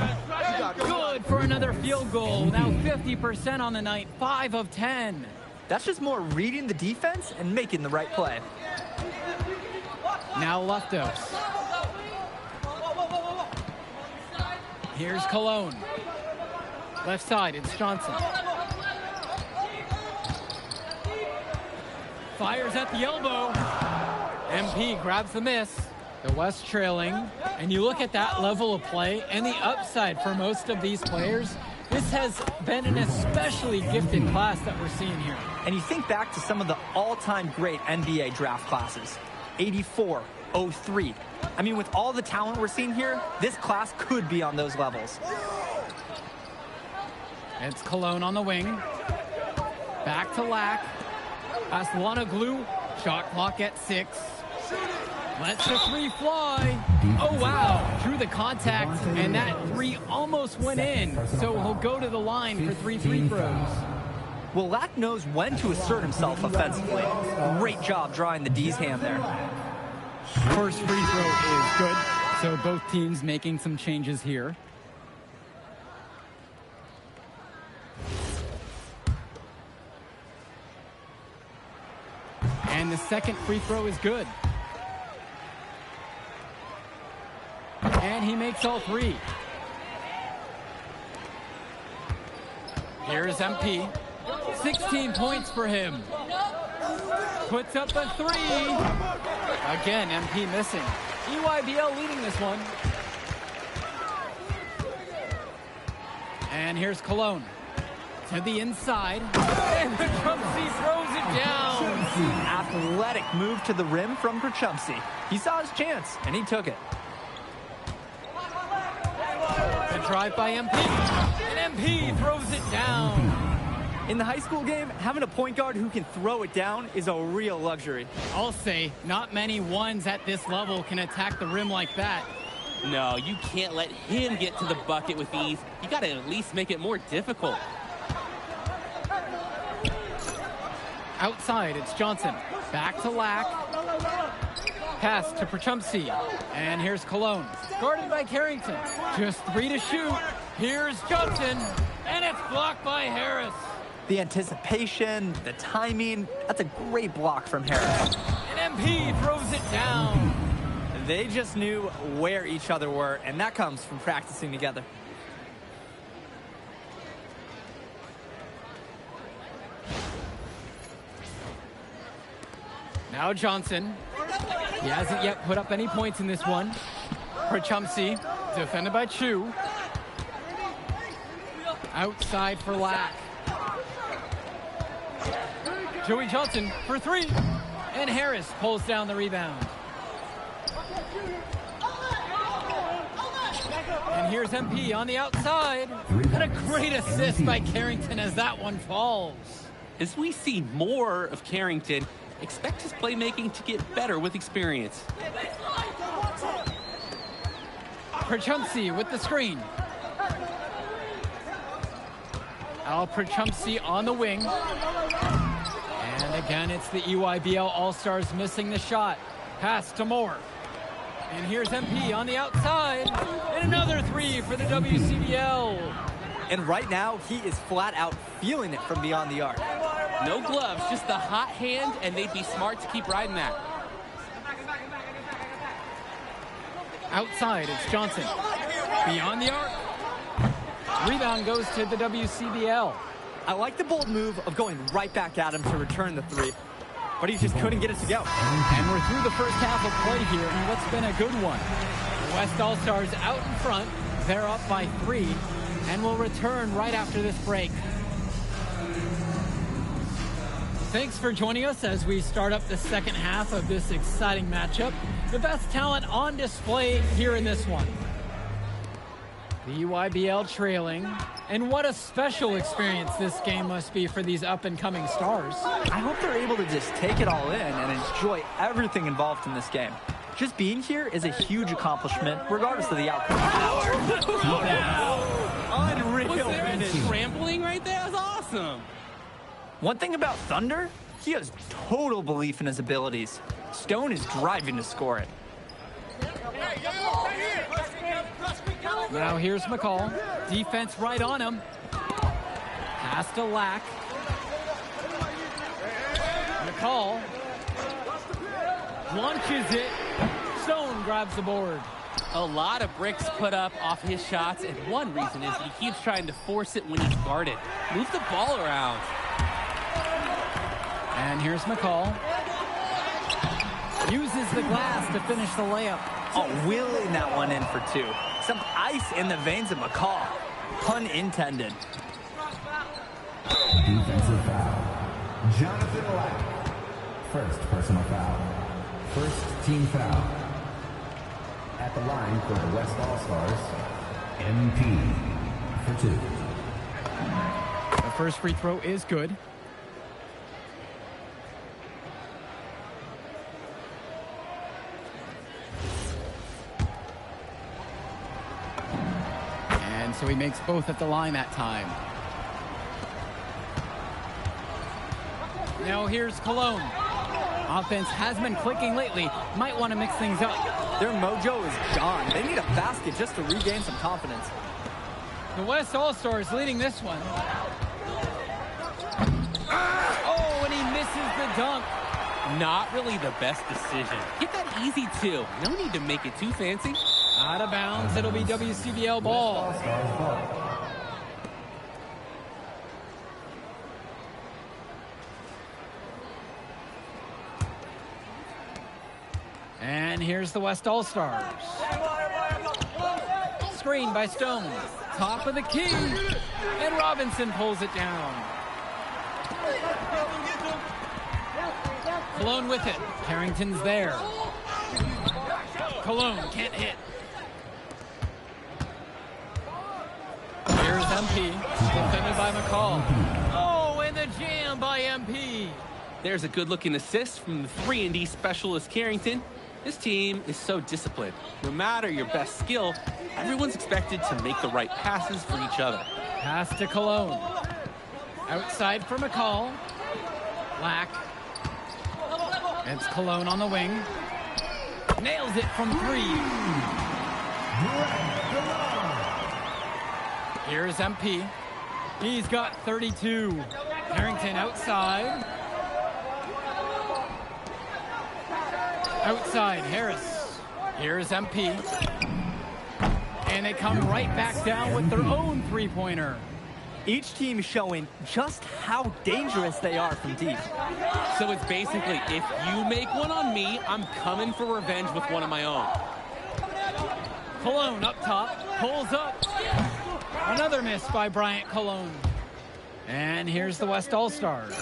Good for another field goal. Now 50% on the night, 5 of 10. That's just more reading the defense and making the right play. Now Leftos. Here's Cologne. Left side, it's Johnson. Fires at the elbow. MP grabs the miss. The West trailing. And you look at that level of play and the upside for most of these players. This has been an especially gifted class that we're seeing here. And you think back to some of the all-time great NBA draft classes. 84, 03. I mean, with all the talent we're seeing here, this class could be on those levels. It's Cologne on the wing. Back to Lack. Past Lanoglu. Shot clock at 6. Lets the three fly. Oh, wow. Drew the contact, and that three almost went in. So he'll go to the line for 3 free throws. Well, Lack knows when to assert himself offensively. Great job drawing the D's hand there. First free throw is good. So both teams making some changes here. And the second free throw is good. And he makes all 3. Here's MP. 16 points for him. Puts up a 3. Again, MP missing. EYBL leading this one. And here's Cologne. To the inside. And Perchumsey throws it down. Athletic move to the rim from Perchumsey. He saw his chance, and he took it. The drive by MP. And MP throws it down. In the high school game, having a point guard who can throw it down is a real luxury. I'll say, not many ones at this level can attack the rim like that. No, you can't let him get to the bucket with ease. You got to at least make it more difficult. Outside, it's Johnson. Back to Lack. Pass to Perchumsey. And here's Cologne. Guarded by Carrington. Just 3 to shoot. Here's Johnson. And it's blocked by Harris. The anticipation, the timing, that's a great block from Harris. And MP throws it down. They just knew where each other were, and that comes from practicing together. Now Johnson. He hasn't yet put up any points in this one. Perchumsey, defended by Chu. Outside for Lack. Joey Johnson for 3. And Harris pulls down the rebound. And here's MP on the outside. And a great assist by Carrington as that one falls. As we see more of Carrington, expect his playmaking to get better with experience. Perchumsey with the screen. Al Perchumsey on the wing. And again, it's the EYBL All-Stars missing the shot. Pass to Moore. And here's MP on the outside. And another 3 for the WCBL. And right now, he is flat out feeling it from beyond the arc. No gloves, just the hot hand, and they'd be smart to keep riding that. Outside, it's Johnson. Beyond the arc. Rebound goes to the WCBL. I like the bold move of going right back at him to return the 3, but he just couldn't get it to go. And we're through the first half of play here in what's been a good one. The West All-Stars out in front. They're up by 3, and will return right after this break. Thanks for joining us as we start up the second half of this exciting matchup. The best talent on display here in this one. The EYBL trailing. And what a special experience this game must be for these up-and-coming stars. I hope they're able to just take it all in and enjoy everything involved in this game. Just being here is a huge accomplishment, regardless of the outcome. Unreal. Was there a trampling right there? That was awesome. One thing about Thunder, he has total belief in his abilities. Stone is driving to score it. Now here's McCall. Defense right on him. Pass to Lack. McCall launches it. Stone grabs the board. A lot of bricks put up off his shots, and one reason is he keeps trying to force it when he's guarded. Move the ball around. And here's McCall. Uses the glass to finish the layup. Oh, wheeling that one in for two. Some ice in the veins of McCall. Pun intended. Defensive foul. Jonathan Lack. First personal foul. First team foul. At the line for the West All-Stars, MP for 2. The first free throw is good. And so he makes both at the line that time. Now here's Cologne. Offense has been clicking lately. Might want to mix things up. Their mojo is gone. They need a basket just to regain some confidence. The West All-Stars leading this one. Oh, and he misses the dunk. Not really the best decision. Get that easy, too. No need to make it too fancy. Out of bounds. It'll be WCBL ball. And here's the West All-Stars. Screen by Stone. Top of the key. And Robinson pulls it down. Cologne with it. Carrington's there. Cologne can't hit. Here's MP. Defended by McCall. Oh, and the jam by MP. There's a good-looking assist from the 3-and-D specialist Carrington. This team is so disciplined. No matter your best skill, everyone's expected to make the right passes for each other. Pass to Cologne. Outside for McCall. Lack. It's Cologne on the wing. Nails it from 3. Here's MP. He's got 32. Carrington outside. Outside, Harris. Here's MP. And they come right back down with their own three-pointer. Each team showing just how dangerous they are from deep. So it's basically, if you make one on me, I'm coming for revenge with one of my own. Cologne up top, pulls up. Another miss by Bryant Cologne. And here's the West All-Stars.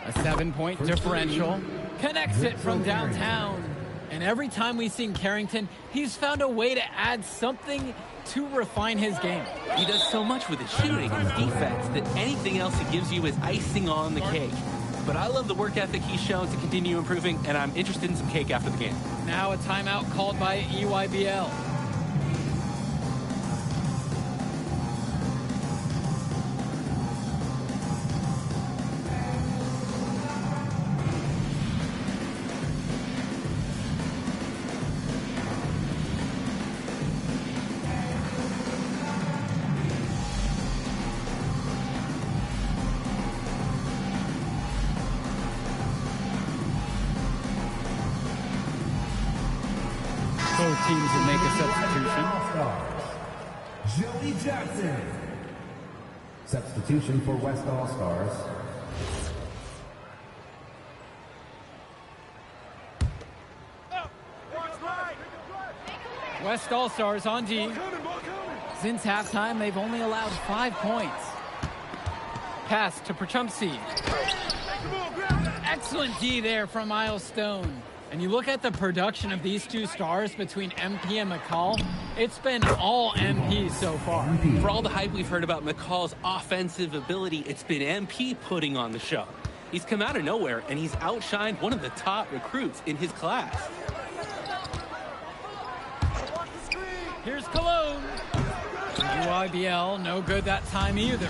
A 7-point differential. Connects it from downtown. And every time we've seen Carrington, he's found a way to add something to refine his game. He does so much with his shooting and defense that anything else he gives you is icing on the cake. But I love the work ethic he's shown to continue improving, and I'm interested in some cake after the game. Now a timeout called by EYBL. Both teams will make a substitution. Joey Jackson. Substitution for West All-Stars. West All-Stars on D. Since halftime, they've only allowed 5 points. Pass to Perchumsey. Excellent D there from Miles Stone. And you look at the production of these two stars between MP and McCall, it's been all MP so far. For all the hype we've heard about McCall's offensive ability, it's been MP putting on the show. He's come out of nowhere, and he's outshined one of the top recruits in his class. Here's Cologne. UIBL, no good that time either.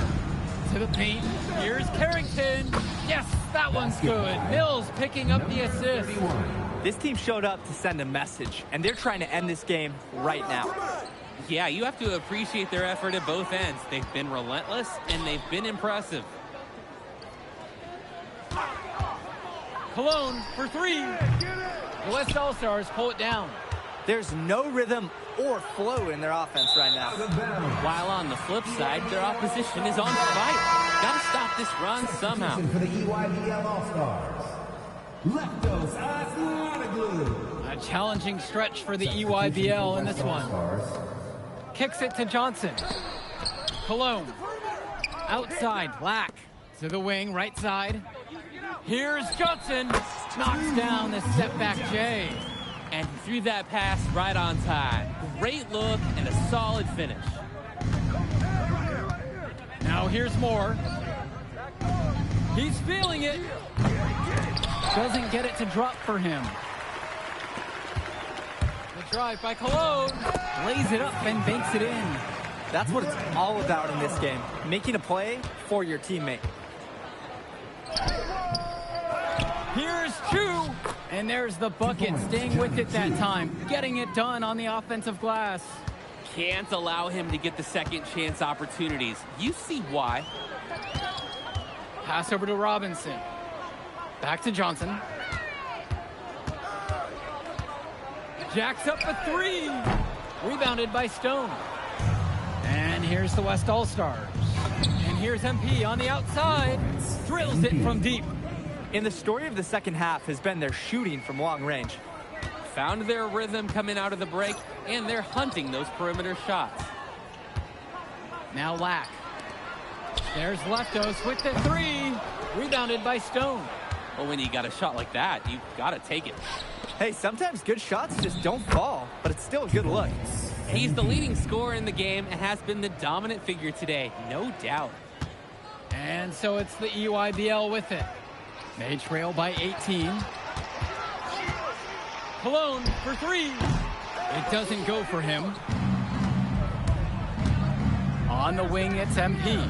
To the paint. Here's Carrington. Yes, that one's good. Mills picking up the assist. This team showed up to send a message, and they're trying to end this game right now. Yeah, you have to appreciate their effort at both ends. They've been relentless, and they've been impressive. Cologne for 3. The West All-Stars pull it down. There's no rhythm or flow in their offense right now. While on the flip side, their opposition is on fire. Gotta stop this run somehow. For the EYBL All-Stars, Leftos A challenging stretch for the EYBL in this one. Kicks it to Johnson. Cologne. Outside, Lack. To the wing, right side. Here's Johnson. Knocks down the step back J. And he threw that pass right on time. Great look and a solid finish. Now here's Moore. He's feeling it. Doesn't get it to drop for him. The drive by Cologne. Lays it up and banks it in. That's what it's all about in this game. Making a play for your teammate. Here's Chu. And there's the bucket, staying with it that time. Getting it done on the offensive glass. Can't allow him to get the second chance opportunities. You see why. Pass over to Robinson. Back to Johnson. Jacks up a three. Rebounded by Stone. And here's the West All-Stars. And here's MP on the outside. Drills it from deep. And the story of the second half has been their shooting from long range. Found their rhythm coming out of the break, and they're hunting those perimeter shots. Now Lack. There's Leftos with the three. Rebounded by Stone. Well, when you got a shot like that, you got to take it. Hey, sometimes good shots just don't fall, but it's still a good look. He's the leading scorer in the game and has been the dominant figure today, no doubt. And so it's the EYBL with it. They trail by 18. Cologne for three. It doesn't go for him. On the wing, it's MP.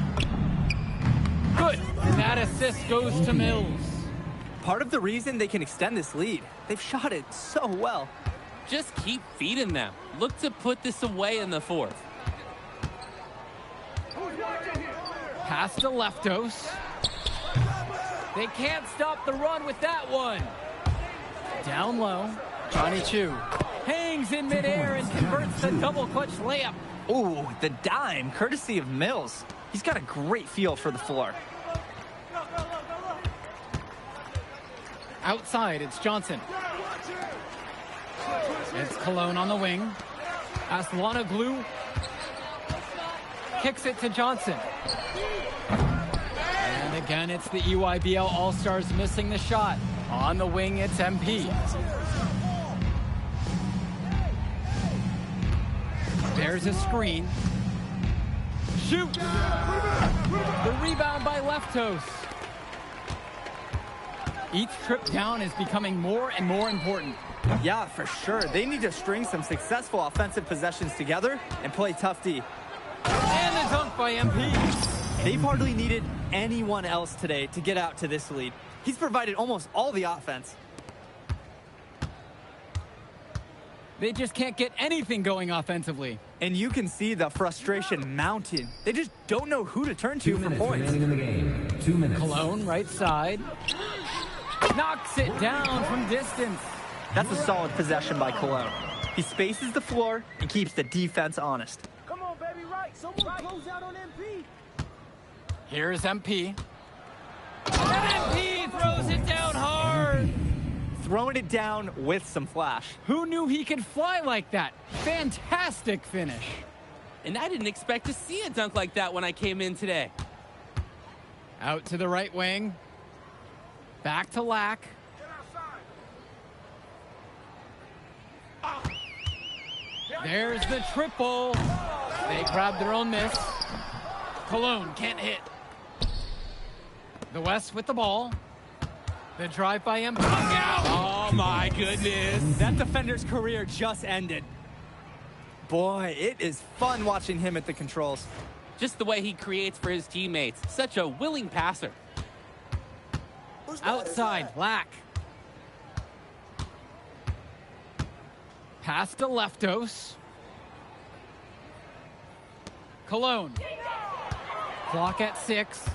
Good. That assist goes to Mills. Part of the reason they can extend this lead, they've shot it so well. Just keep feeding them. Look to put this away in the fourth. Pass to Leftos. They can't stop the run with that one. Down low, Johnny Chu hangs in midair and converts the double clutch layup. Ooh, the dime, courtesy of Mills. He's got a great feel for the floor. Outside, it's Johnson. It's Cologne on the wing. Aslanoglu kicks it to Johnson. And again, it's the EYBL All-Stars missing the shot. On the wing, it's MP. There's a screen. Shoot! The rebound by Leftos. Each trip down is becoming more and more important. Yeah, for sure. They need to string some successful offensive possessions together and play tough D. And the dunk by MP. They've hardly needed anyone else today to get out to this lead. He's provided almost all the offense. They just can't get anything going offensively. And you can see the frustration mounting. They just don't know who to turn to for points. remaining in the game. 2 minutes. Cologne, right side. Knocks it down from distance. That's a solid possession by Cologne. He spaces the floor and keeps the defense honest. Come on, baby, right. Someone close out on MP. Here's MP. And MP throws it down hard. Throwing it down with some flash. Who knew he could fly like that? Fantastic finish. And I didn't expect to see a dunk like that when I came in today. Out to the right wing. Back to Lack. There's the triple. They grab their own miss. Cologne can't hit. The West with the ball. The drive by MP. Oh my goodness. That defender's career just ended. Boy, it is fun watching him at the controls. Just the way he creates for his teammates. Such a willing passer. Outside, Lack. Pass to Leftos. Cologne. Clock at 6.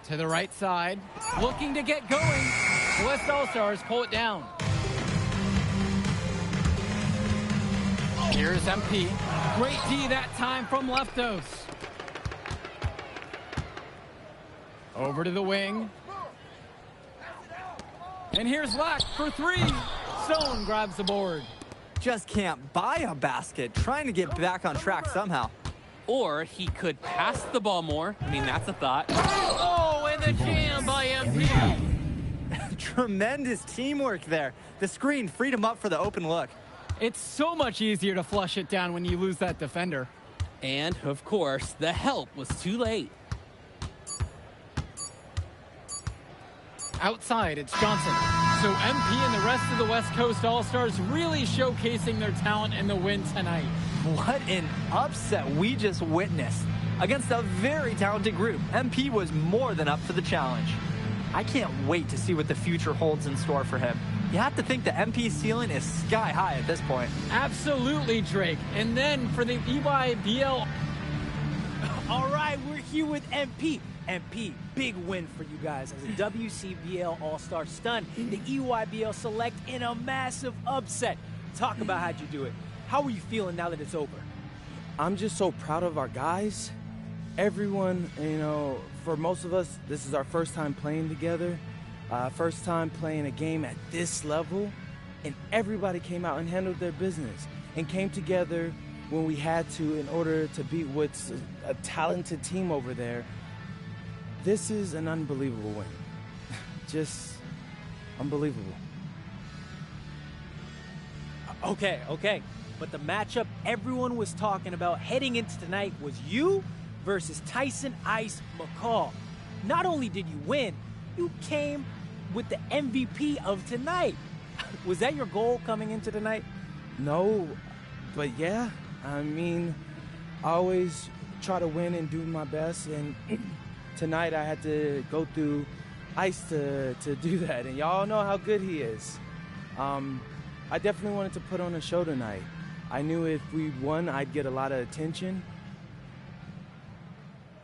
To the right side. Looking to get going. The West All-Stars pull it down. Here's MP. Great D that time from Leftos. Over to the wing. And here's Lack for three. Stone grabs the board. Just can't buy a basket, trying to get back on track somehow. Or he could pass the ball more. I mean, that's a thought. Oh, and the jam by MP. Tremendous teamwork there. The screen freed him up for the open look. It's so much easier to flush it down when you lose that defender. And, of course, the help was too late. Outside, it's Johnson. So MP and the rest of the West Coast All-Stars really showcasing their talent in the win tonight. What an upset we just witnessed. Against a very talented group, MP was more than up for the challenge. I can't wait to see what the future holds in store for him. You have to think the MP ceiling is sky high at this point. Absolutely, Drake. And then for the EYBL. All right, we're here with MP. MP, big win for you guys as a WCBL All-Star stun. The EYBL Select in a massive upset. Talk about how'd you do it. How are you feeling now that it's over? I'm just so proud of our guys. Everyone, you know, for most of us, this is our first time playing together. First time playing a game at this level. And everybody came out and handled their business and came together when we had to in order to beat what's a talented team over there. This is an unbelievable win. Just unbelievable. Okay. But the matchup everyone was talking about heading into tonight was you versus Tyson Ice McCall. Not only did you win, you came with the MVP of tonight. Was that your goal coming into tonight? No, but yeah. I mean, I always try to win and do my best, and tonight I had to go through Ice to do that, and y'all know how good he is. I definitely wanted to put on a show tonight. I knew if we won, I'd get a lot of attention.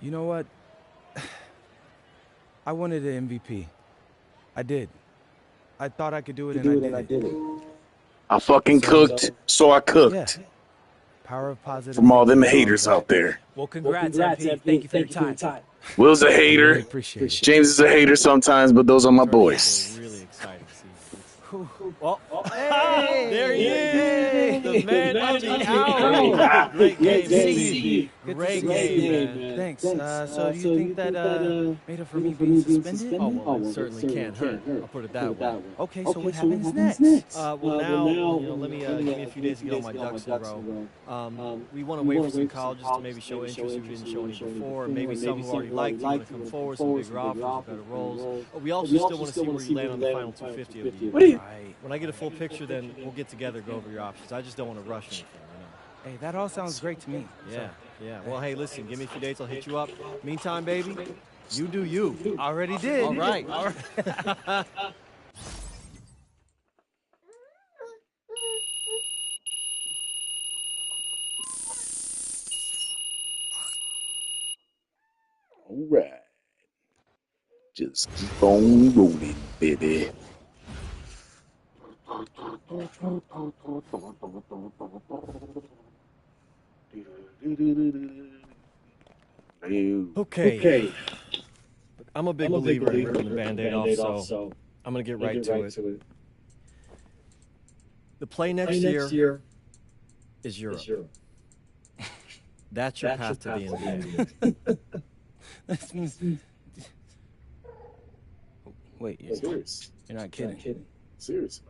You know what? I wanted an MVP. I did. I thought I could do it, and I did it. I fucking cooked, so I cooked. Yeah. Power of positive. From all them haters out there. Well, congrats, MP. Thank you for your time. Will's a hater. Really appreciate it. James is a hater sometimes, but those are my boys. Really excited to see. Well, Hey, there he is. The man of the hour. Great game, Steve. Great game, man. Thanks. So do you think that made up for me being suspended? Oh, well, it certainly can't hurt. I'll put it that way. Okay, so what happens next? Well, now, you know, let me give me a few days to get all my ducks in a row. We want to wait for some colleges to maybe show interest we didn't show any before. Maybe some who already liked you want to come forward, some bigger offers, better roles. But we also still want to see where you land on the final 250 of the year. Right. When I get a full picture, then we'll get together, go over your options. I just don't want to rush anything, you know. Hey, that all sounds great to me. Yeah. Well, hey, listen, give me a few days, I'll hit you up. Meantime, baby, you do you. Already did. All right. All right. Just keep on rolling, baby. Okay. I'm a big believer in ripping the Band-Aid off, so I'm going to get right to it. The play next year is Europe. That's your path to the NBA. Wait, you're not kidding. Serious.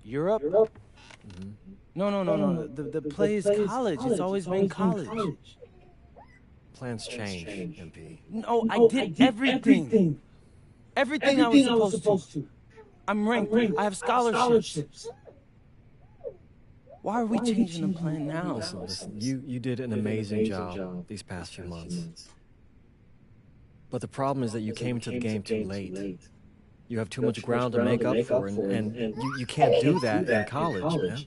Europe? Mm-hmm. No. The play is college. It's always been college. Plans change, MP. No, I did everything. Everything I was supposed to. I'm ranked. I have scholarships. Why are we changing the plan now? Listen, you did an amazing job these past few months. But the problem is that you came to the game too late. You have too much ground to make up for, and you can't do that in college, man.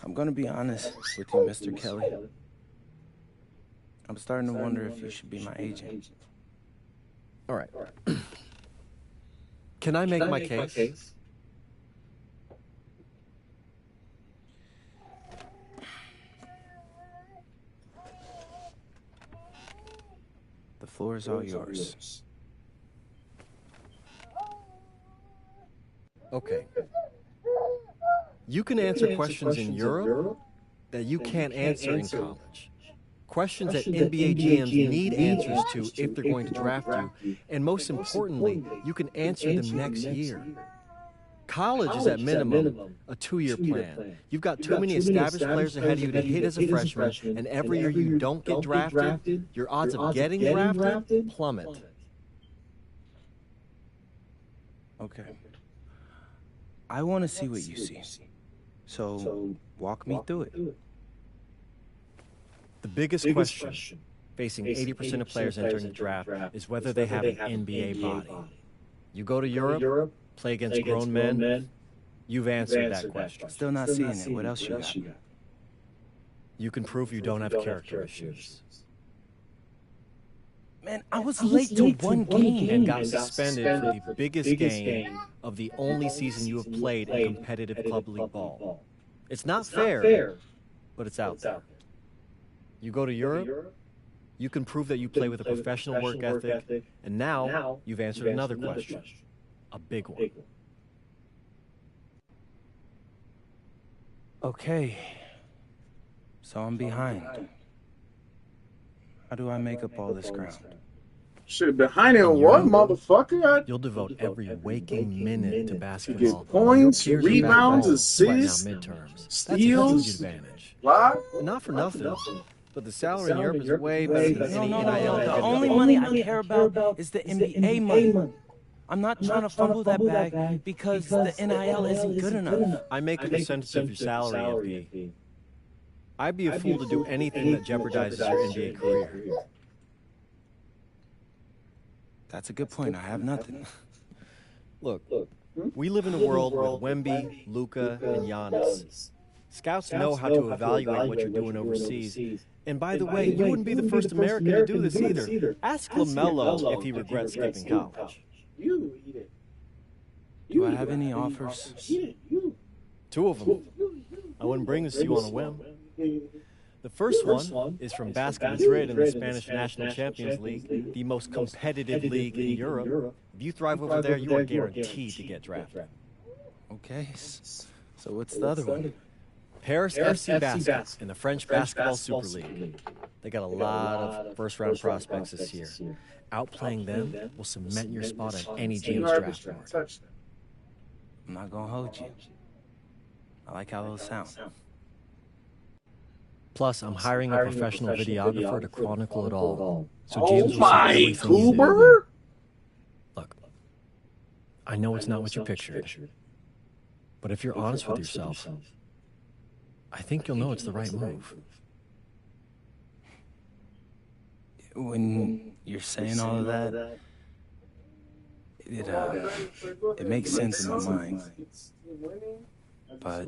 I'm going to be honest with you, Mr. Kelly. I'm starting to wonder if you should be my agent. All right. Can I make my case? The floor is all yours. Okay. You can answer questions in Europe that you can't answer in college. Questions that NBA GMs need answers to if they're going to draft you. And most importantly, you can answer them next year. College is at minimum a 2-year plan. You've got too many established players ahead of you to hit as a freshman, and every year you don't get drafted, your odds of getting drafted plummet. Okay. I want to see what you see. So walk me through it. The biggest question facing 80% of players entering the draft is whether they have an NBA body. You go to Europe, play against grown men, you've answered that question. Still not seeing it. What else you got? You can prove you don't have character issues. Man, I was late to one game. And got suspended for the biggest game of the only season you have played in competitive club league ball. It's not fair, but it's out there. You go to Europe, you can prove that you play with a professional work ethic, and now you've answered another question, a big one. Okay. So I'm behind. How do I make up all this ground? Shit, behind it what, motherfucker? You'll devote every waking minute to basketball. Get points, rebounds, assists, midterms, steals. That's a huge advantage. Why? Not for nothing, but the salary in Europe is way better than any NIL. The only money I care about is the NBA money. I'm not trying to fumble that bag because the NIL isn't good enough. I make a percentage of your salary, MP. I'd be a fool to do anything that jeopardizes your NBA career. That's a good point. I have nothing. Look, we live in a world with Wemby, Luka, and Giannis. Scouts know how to evaluate what you're doing overseas. And by the way, you wouldn't be the first American to do this either. Ask LaMelo if he regrets skipping college. Do I have any offers? 2 of them. I wouldn't bring this to you on a whim. The first one is from Basket Madrid in the Spanish National Champions League, the most competitive league in Europe. If you thrive over there, you are guaranteed to get drafted. Okay, so what's the other one? Paris FC Basket in the French Basketball Super League. They got a lot of first-round prospects this year. Outplaying them will cement your spot on any GM's draft board. I'm not going to hold you. I like how those sound. Plus, I'm hiring a professional videographer to chronicle it all. So GMs will see my everything you do. Cooper! Look, I know it's not what you pictured, but if you're honest with yourself, I think you'll know it's the right move. When you're saying all of that, it makes sense in my mind. But,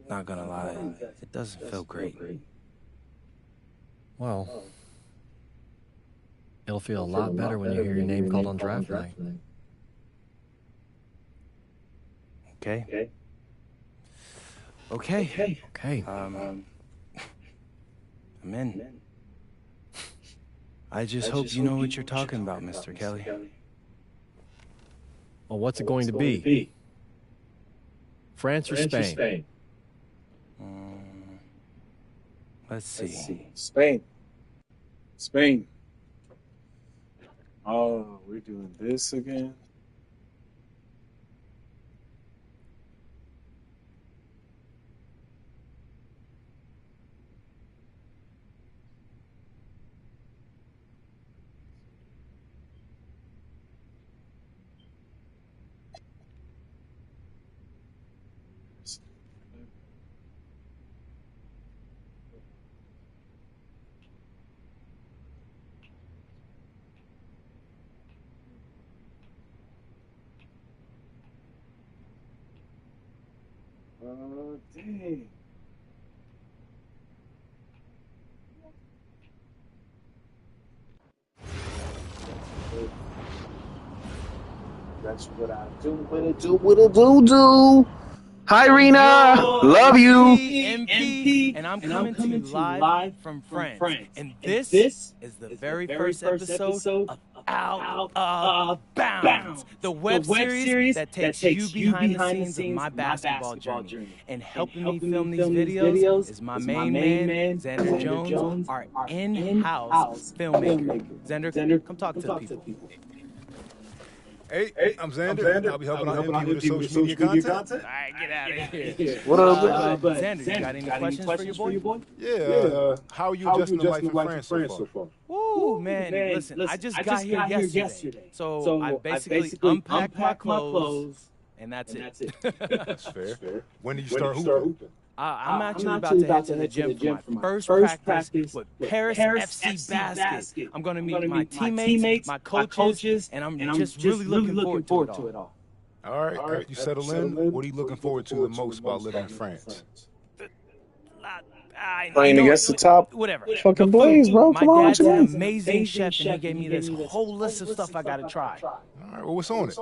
not gonna lie, it doesn't feel great. Well, it'll feel a lot better when you hear your name called on draft night. Okay? Okay. I'm in. I just hope you know what you're talking about, Mr. Kelly. Well, what's it going to be? France or Spain? Let's see. Spain. Oh, we're doing this again? Oh, dang. What it do? Hi, Rena. Love you. MP, and I'm coming to you live from France. And this is the very first episode of Out of Bounds, the web series that takes you behind the scenes of my basketball journey. And helping me film these videos is my main man, Xander Jones, our in-house filmmaker. Xander, come talk to the people. Hey, I'm Xander. I'll be helping out MP with the social media content. All right, get out of here. What up, Xander, you got any questions for your boy? Yeah, how are you adjusting to life in France so far? Ooh, man, listen, I just got here yesterday. So I basically unpacked my clothes, and that's it. That's fair. When did you start hooping? I'm actually about to head to the gym for my first practice with Paris FC Basket. I'm going to meet my teammates, my coaches, and I'm just really looking forward to it all. All right, after you settle in, what are you looking forward to the most about living in France? Playing against the top fucking Blaze, bro. Come on, my dad's an amazing chef, and he gave me this whole list of stuff I got to try. All right, well, what's on it?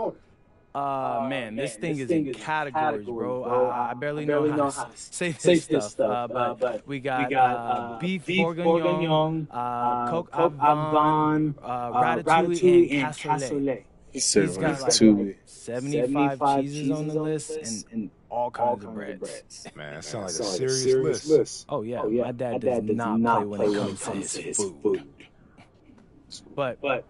Man, this thing is in categories, bro. I barely know how to say this stuff. But we got beef bourguignon, coq au vin, ratatouille, and cassoulet. He's got like 75 cheeses on the list and all kinds of breads. Man, that sounds like a serious list. Oh, yeah. My dad does not play when it comes to his food. But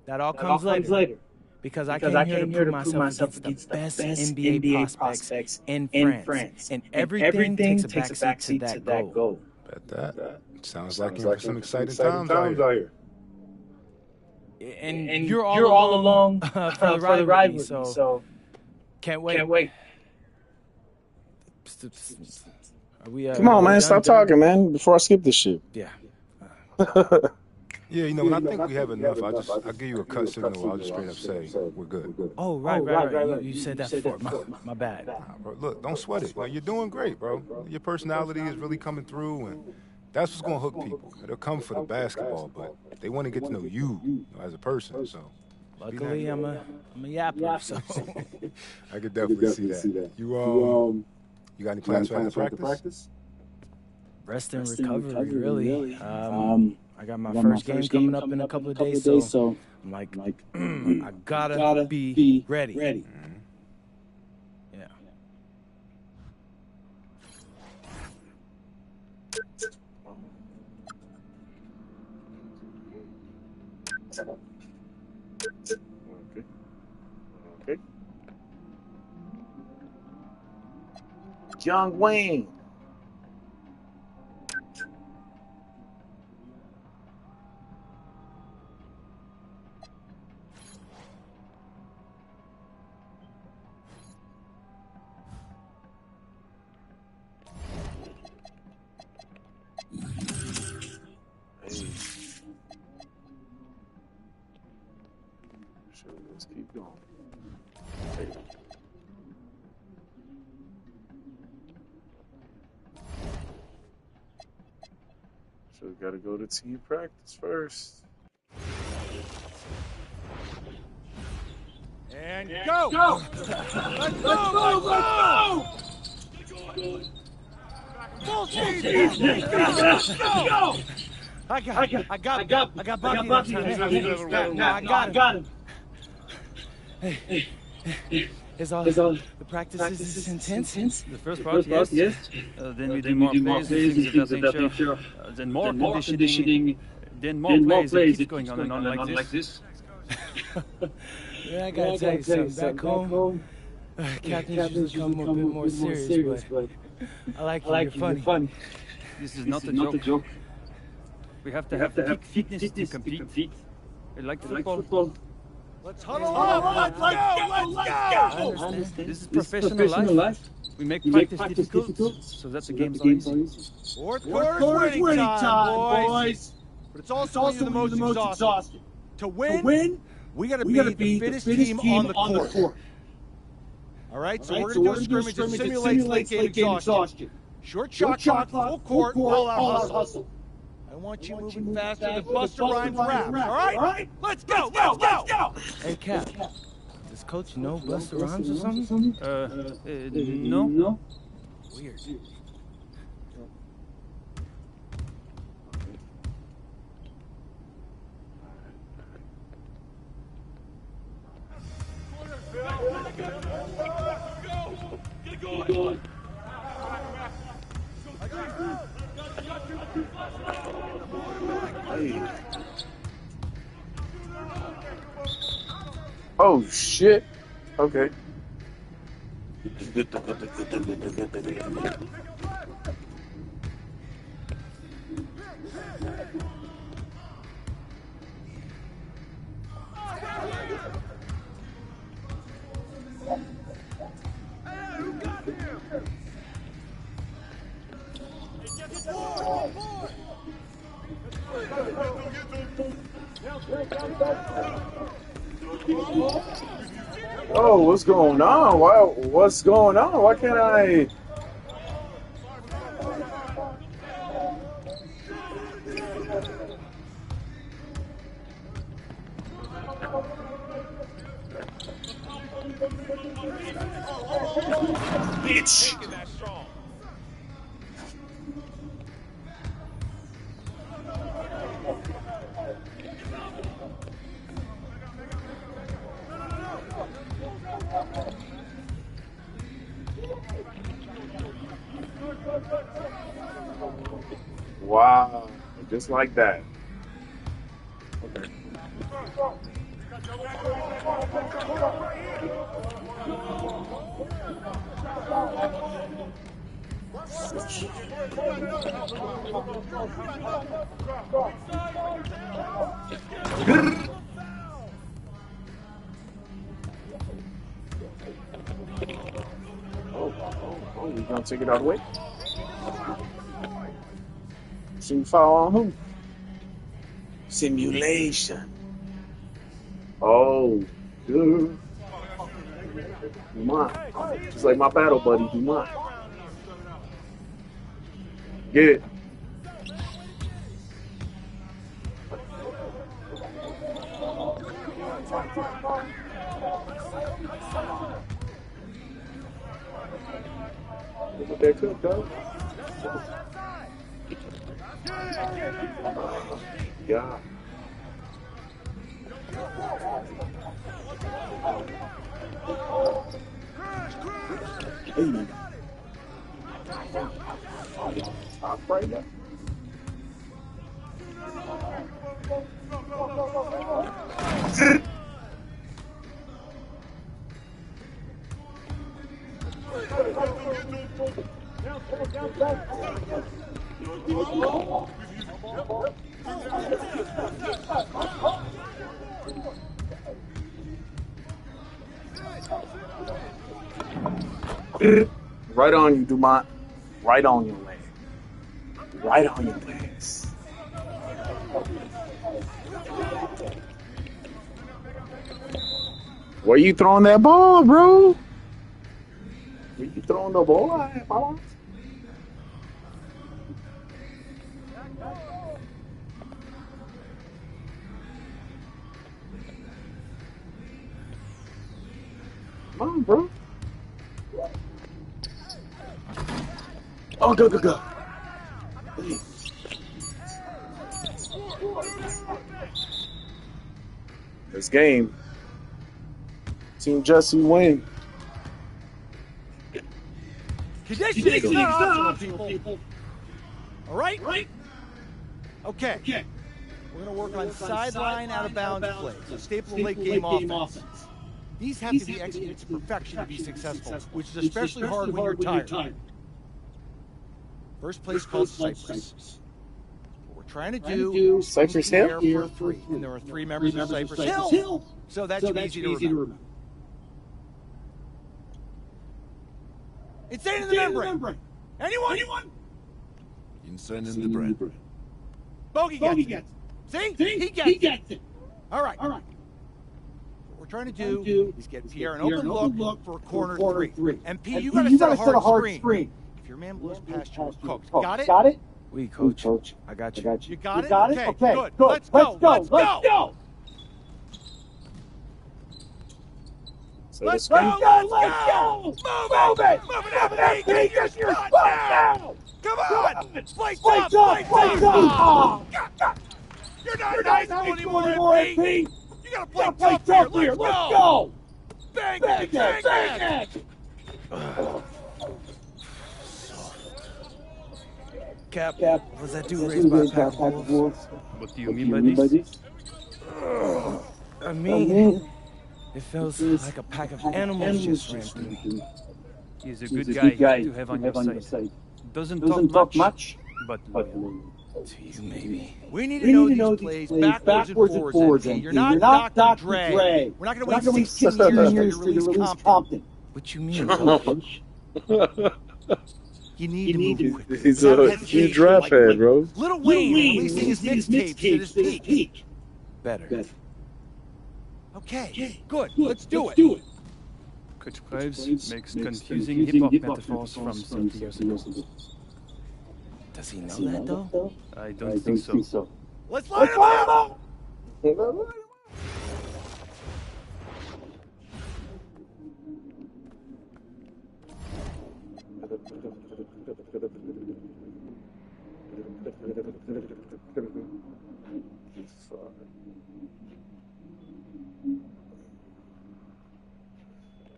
that all comes later. Because I came here to prove myself against the best NBA prospects in France. And everything takes a backseat to that goal. Bet that. Sounds like you're some exciting times out here. And you're all along for the rivalry, so can't wait. Are we, Come on, man. Stop talking, man, before I skip this shit. Yeah. Yeah, when I think we have enough, I'll give you a cut signal. I'll just straight up say we're good. Oh, right. You said that before. My bad. Bro, look, don't sweat it. You're doing great, bro. Your personality is really coming through, and that's what's going to hook people. They'll come for the basketball, but they want to get to know you as a person. So, luckily, I'm a yapper, so I could definitely see that. You got any plans for after practice? Rest and recovery, really. I got my first game coming up in a couple of days, so I'm like, I gotta be ready. Yeah. Okay. Young Wayne. Let's keep going. So we gotta go to team practice first. And go! Let's go! Go! I got Bucky that time. I got him. Hey, is the practice is intense? The first part, yes. Then we do more plays, things of that nature. Then more conditioning. Then more plays. It keeps going on and on like this. Yeah, I gotta tell you something. Back home, captains usually come a bit more serious, but I like you. You're funny. This is not a joke. We have to have peak fitness to compete. Like football. Let's huddle up! Let's go! I understand. This is professional life. We make practice difficult, so that the game's not easy. Fourth quarter's winning time, boys! But it's also the most exhausting. To win, we gotta be the fittest team on the court. All right, so we're gonna do a scrimmage that simulates late game exhaustion. Short shot clock, full court, all-out hustle. And want you moving faster than Busta Rhymes raps, all right? Let's go, let's go! Hey, Cap. Does Coach know Busta Rhymes or something? No. Weird. Oh shit. Okay. Oh, what's going on? What's going on? Why can't I? Bitch. Wow, just like that. Okay. Oh, you gonna take it all the way? Sim foul on who? Simulation. Oh, good. Do mine. Just like my battle buddy, do mine. Get it. Look at that cook, though. Yeah. Hey. Top right now. Right on you, Dumont. Right on your leg. Right on your legs. Where you throwing that ball, bro? Where you throwing the ball at, Mama? Come on, bro. Oh, go. This game, Team Jesse win. Conditioning is not optional, people. All right? Okay. We're going to work on sideline out-of-bounds plays, a staple of late-game offense. These have to be executed to perfection to be successful, which is especially hard when you're tired. First place called Cypress. What we're trying to do is Cypress Hill for a three, and there are three members of Cypress Hill, so that should be easy to remember. Insane in the membrane. Anyone? Insane in the brain. Bogey gets it. See? He gets it. All right. What we're trying to do is get Pierre an open look for a corner three. MP, you got to set a hard screen. If your man blows past you, we're cooked. Got it? We, coach. I got you. You got it? Okay, good. good. Let's go. Let's go. Let's go. Move it. MP, get your spot now. Come on. Play tough. You're not in high school anymore, MP. You gotta play tough here. Let's go. Bang it. Cap, was that dude raised by a pack of wolves? What do you mean by this? I mean, it feels like a pack of animals just ran through me. He's a good guy to have on your side. Doesn't talk much, but loyal. To you, maybe. We need to know these plays backwards and forwards, MP. You're not Dr. Dre. We're not going to wait 16 years to release Compton. What you mean, coach? You need to move quick. He's a huge draft head, bro. Lil Wayne releasing his mixtapes at his peak. Better. Okay, good. Let's do it. Coach Graves makes confusing hip-hop metaphors from 30 years ago. Does he know that, though? I don't think so. Let's light him up!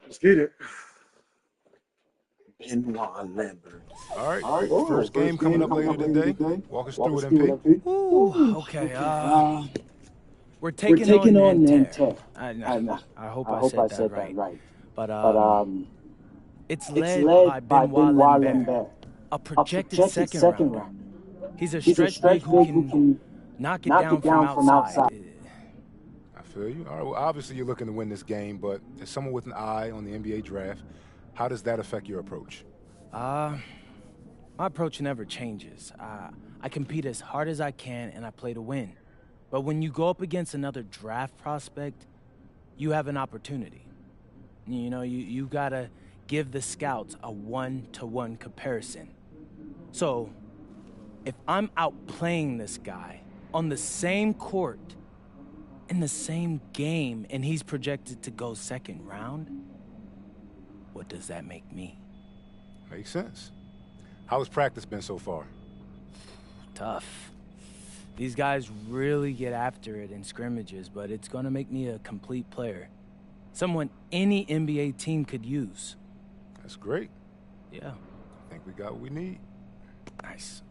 Let's get it. Benoit Lambert. All right. First game coming up later today. Walk us through it, MP. Ooh, okay. We're taking on Nanterre. I hope I said that right. But it's led by Benoit Lambert, a projected second rounder. He's a stretch big who can knock it down from outside. I feel you. All right. Well, obviously you're looking to win this game, but as someone with an eye on the NBA draft, how does that affect your approach? My approach never changes. I compete as hard as I can and I play to win. But when you go up against another draft prospect, you have an opportunity. You know, you gotta give the scouts a one-to-one comparison. So, if I'm outplaying this guy on the same court, in the same game, and he's projected to go second round, what does that make me? Makes sense. How has practice been so far? Tough. These guys really get after it in scrimmages, but it's gonna make me a complete player. Someone any NBA team could use. That's great. Yeah. I think we got what we need. Nice.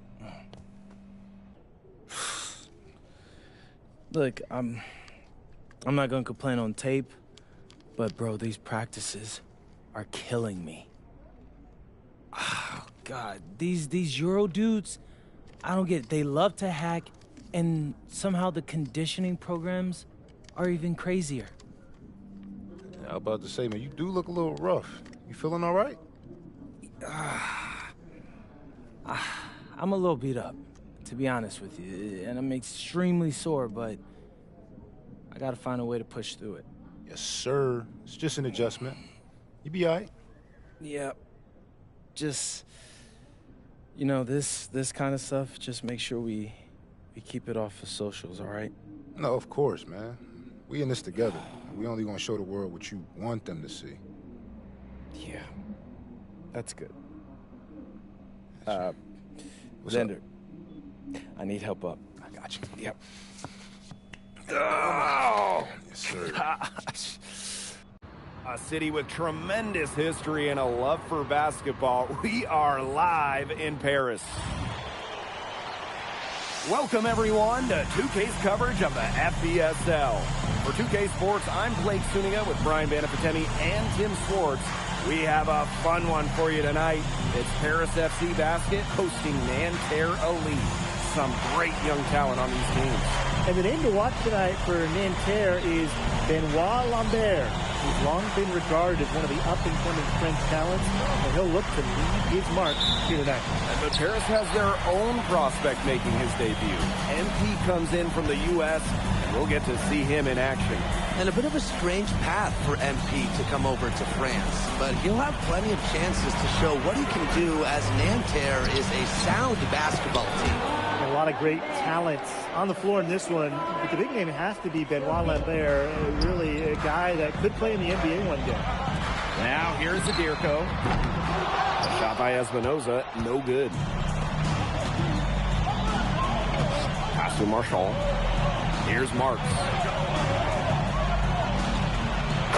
Look, I'm not gonna complain on tape, but bro, these practices are killing me. Oh, God, these Euro dudes, I don't get it. They love to hack, and somehow the conditioning programs are even crazier. I was about to say, man, you do look a little rough. You feeling all right? I'm a little beat up, to be honest with you, and I'm extremely sore, but I gotta find a way to push through it. Yes, sir. It's just an adjustment. You be all right. Yeah. Just, you know, this kind of stuff, just make sure we keep it off the socials, all right? No, of course, man. We in this together. We only gonna show the world what you want them to see. Yeah. That's good. What's Xander, I need help up. I got you. Yep. Oh! Yes, sir. Gosh. A city with tremendous history and a love for basketball. We are live in Paris. Welcome, everyone, to 2K's coverage of the FBSL. For 2K Sports, I'm Blake Suniga with Brian Banafiteni and Tim Swartz. We have a fun one for you tonight. It's Paris FC Basket hosting Nanterre Elite. Some great young talent on these teams. And the name to watch tonight for Nanterre is Benoit Lambert. He's long been regarded as one of the up-and-coming French talents, and he'll look to leave his mark here tonight. And the Paris has their own prospect making his debut. MP comes in from the U.S., and we'll get to see him in action. And a bit of a strange path for MP to come over to France, but he'll have plenty of chances to show what he can do, as Nanterre is a sound basketball team. A lot of great talents on the floor in this one, but the big name has to be Benoit Lambert, really a guy that could play in the NBA one day. Now here's Zadirko. A shot by Espinoza, no good. Pass to Marchand. Here's Marks.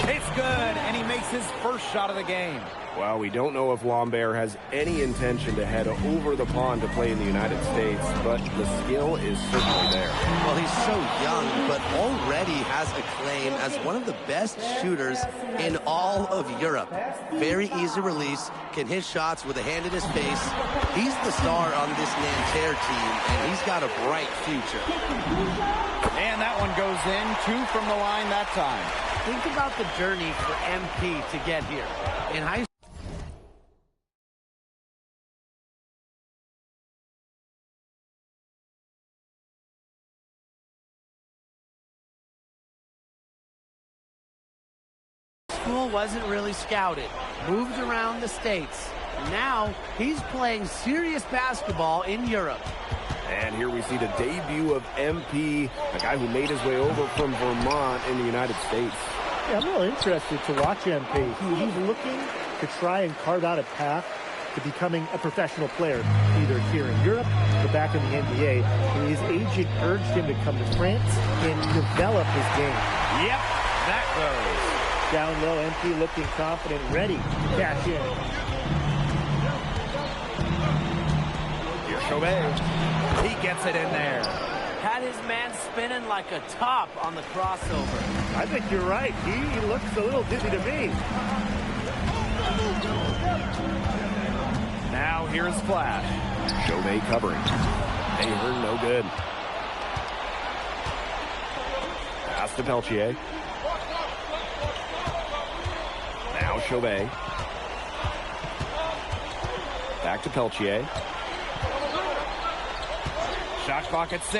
It's good, and he makes his first shot of the game. Well, we don't know if Lambert has any intention to head over the pond to play in the United States, but the skill is certainly there. Well, he's so young, but already has a claim as one of the best shooters in all of Europe. Very easy release, can hit shots with a hand in his face. He's the star on this Nanterre team, and he's got a bright future. And that one goes in, 2 from the line that time. Think about the journey for MP to get here. In high school, wasn't really scouted, moved around the States. Now he's playing serious basketball in Europe. And here we see the debut of MP, a guy who made his way over from Vermont in the United States. Yeah, I'm really interested to watch MP. He's looking to try and carve out a path to becoming a professional player, either here in Europe or back in the NBA. His agent urged him to come to France and develop his game. Yep, that goes. Down low, MP looking confident, ready to cash in. Here's Chauvet. He gets it in there. Had his man spinning like a top on the crossover. I think you're right. He looks a little dizzy to me. Now here's Flash. Chauvet covering. Ahern, no good. Pass to Peltier. Now Chauvet. Back to Peltier. Shot clock at 6.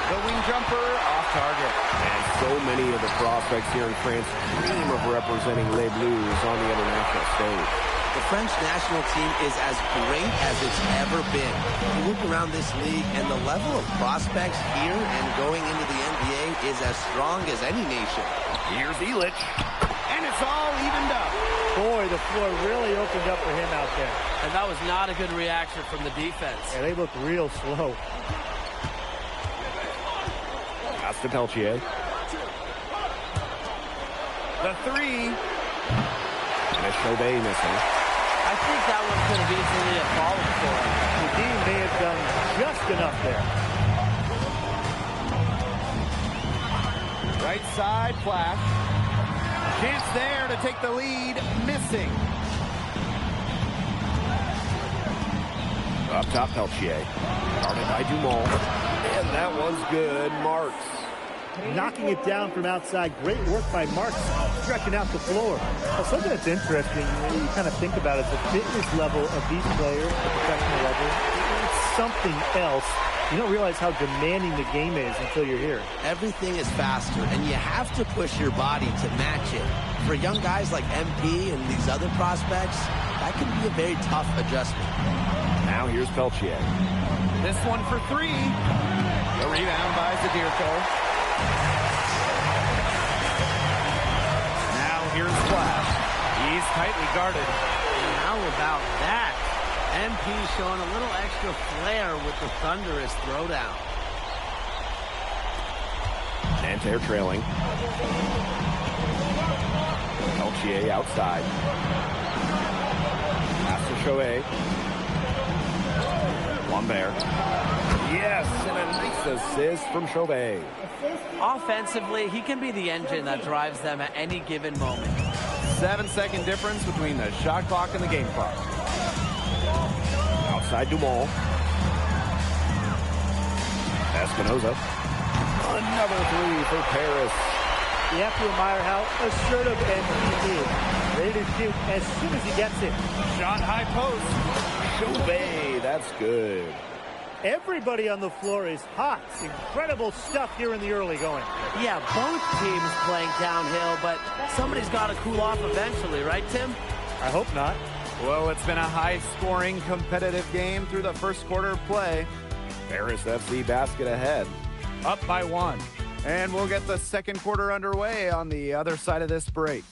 The wing jumper off target. And so many of the prospects here in France dream of representing Les Bleus on the international stage. The French national team is as great as it's ever been. You look around this league, and the level of prospects here and going into the NBA is as strong as any nation. Here's Illich. And it's all evened up. Boy, the floor really opened up for him out there. And that was not a good reaction from the defense. Yeah, they look real slow. Pass to Peltier. The 3. And a Chauvet missing. I think that one could have easily have fallen for him. The team may have done just enough there. Right side, Flash. Chance there to take the lead, missing. Up top, Peltier. Guarded by Dumont. And that one's good. Marks. Knocking it down from outside. Great work by Marks, stretching out the floor. Well, something that's interesting, you kind of think about it, the fitness level of these players at the professional level. It's something else. You don't realize how demanding the game is until you're here. Everything is faster, and you have to push your body to match it. For young guys like MP and these other prospects, that can be a very tough adjustment. Now here's Peltier. This one for 3. The rebound by Zadirko. Now here's Flash. He's tightly guarded. And how about that? MP showing a little extra flair with the thunderous throwdown. Nanterre trailing. Peltier outside. Pass to Chauvet. Lambert. Yes, and a nice assist from Chauvet. Offensively, he can be the engine that drives them at any given moment. 7-second difference between the shot clock and the game clock. Outside Dumont. Espinoza. Another three for Paris. You have to admire how assertive MP is. Ready to shoot as soon as he gets it. Shot high post. Chauvet, that's good. Everybody on the floor is hot. Incredible stuff here in the early going. Yeah, both teams playing downhill, but somebody's got to cool off eventually, right, Tim? I hope not. Well, it's been a high-scoring, competitive game through the first quarter of play. Paris FC basket ahead. Up by 1. And we'll get the second quarter underway on the other side of this break.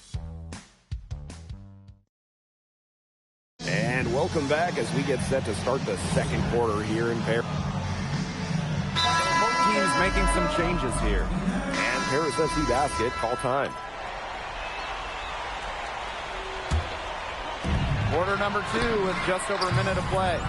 And welcome back as we get set to start the second quarter here in Paris. Both teams making some changes here. And Paris FC basket, call time. Quarter number 2 with just over a minute of play.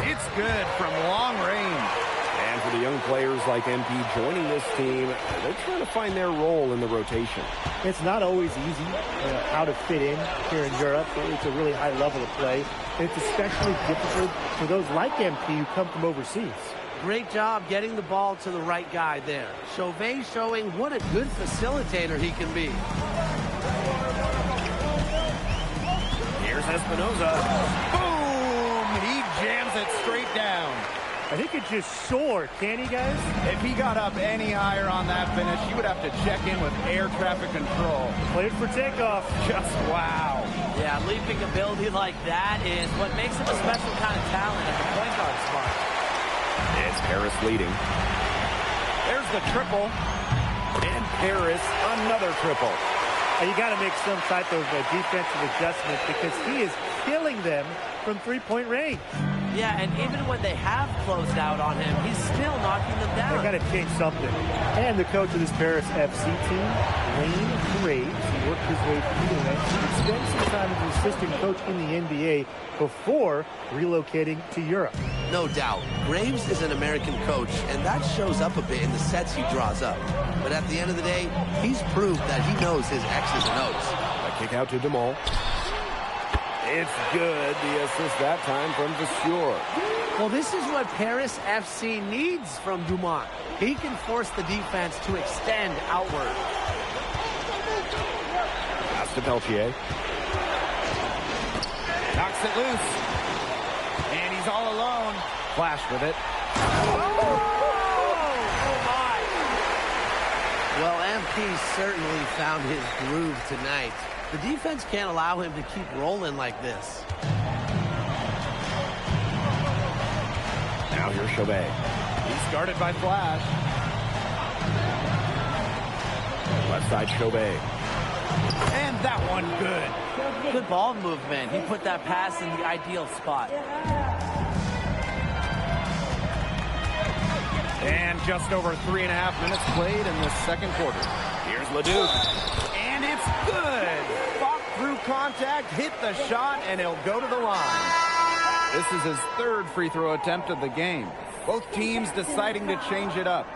It's good from long range. And for the young players like MP joining this team, they're trying to find their role in the rotation. It's not always easy how to fit in here in Europe. It's a really high level of play. And it's especially difficult for those like MP who come from overseas. Great job getting the ball to the right guy there. Chauvet showing what a good facilitator he can be. Here's Espinoza. Boom! He jams it straight down. I think it just soared, can he, guys? If he got up any higher on that finish, you would have to check in with air traffic control. Played for takeoff. Just wow. Yeah, leaping ability like that is what makes him a special kind of talent at the point guard spot. It's Paris leading. There's the triple. And Paris, another triple. You got to make some type of defensive adjustment because he is killing them from three-point range. Yeah, and even when they have closed out on him, he's still knocking them down. They got to change something. And the coach of this Paris FC team, Wayne Graves, he worked his way through the ranks. He spent some time as an assistant coach in the NBA before relocating to Europe. No doubt. Graves is an American coach, and that shows up a bit in the sets he draws up. But at the end of the day, he's proved that he knows his X's and O's. A kick out to DeMol. It's good. The assist that time from Vasseur. Well, this is what Paris FC needs from Dumont. He can force the defense to extend outward. Pass to Peltier. Knocks it loose. And he's all alone. Flash with it. Well, MP certainly found his groove tonight. The defense can't allow him to keep rolling like this. Now here's Chauvet. He's guarded by Flash. Left side Chauvet. And that one good. Good ball movement. He put that pass in the ideal spot. And just over 3.5 minutes played in the second quarter. Here's Leduc. And it's good. Fought through contact, hit the shot, and he'll go to the line. This is his third free throw attempt of the game. Both teams deciding to change it up.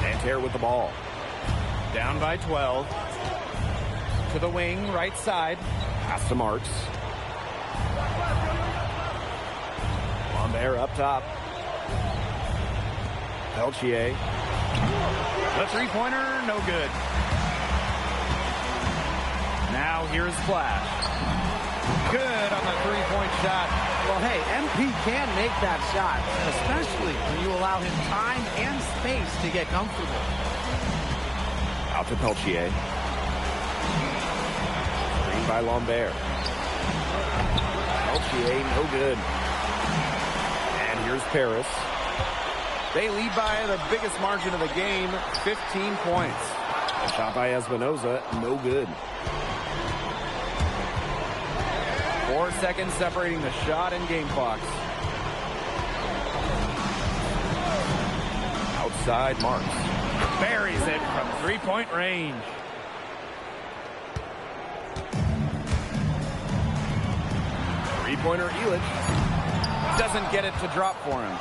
Nanterre with the ball. Down by 12. To the wing, right side. Pass to Marks. Lambert up top. Peltier. The three-pointer, no good. Now here's Flash. Good on the three-point shot. Well, hey, MP can make that shot, especially when you allow him time and space to get comfortable. Out to Peltier. Screen by Lambert. Peltier, no good. And here's Paris. They lead by the biggest margin of the game, 15 points. A shot by Espinoza, no good. 4 seconds separating the shot and game clocks. Outside Marks. Buries it from three-point range. three-pointer. Elic doesn't get it to drop for him.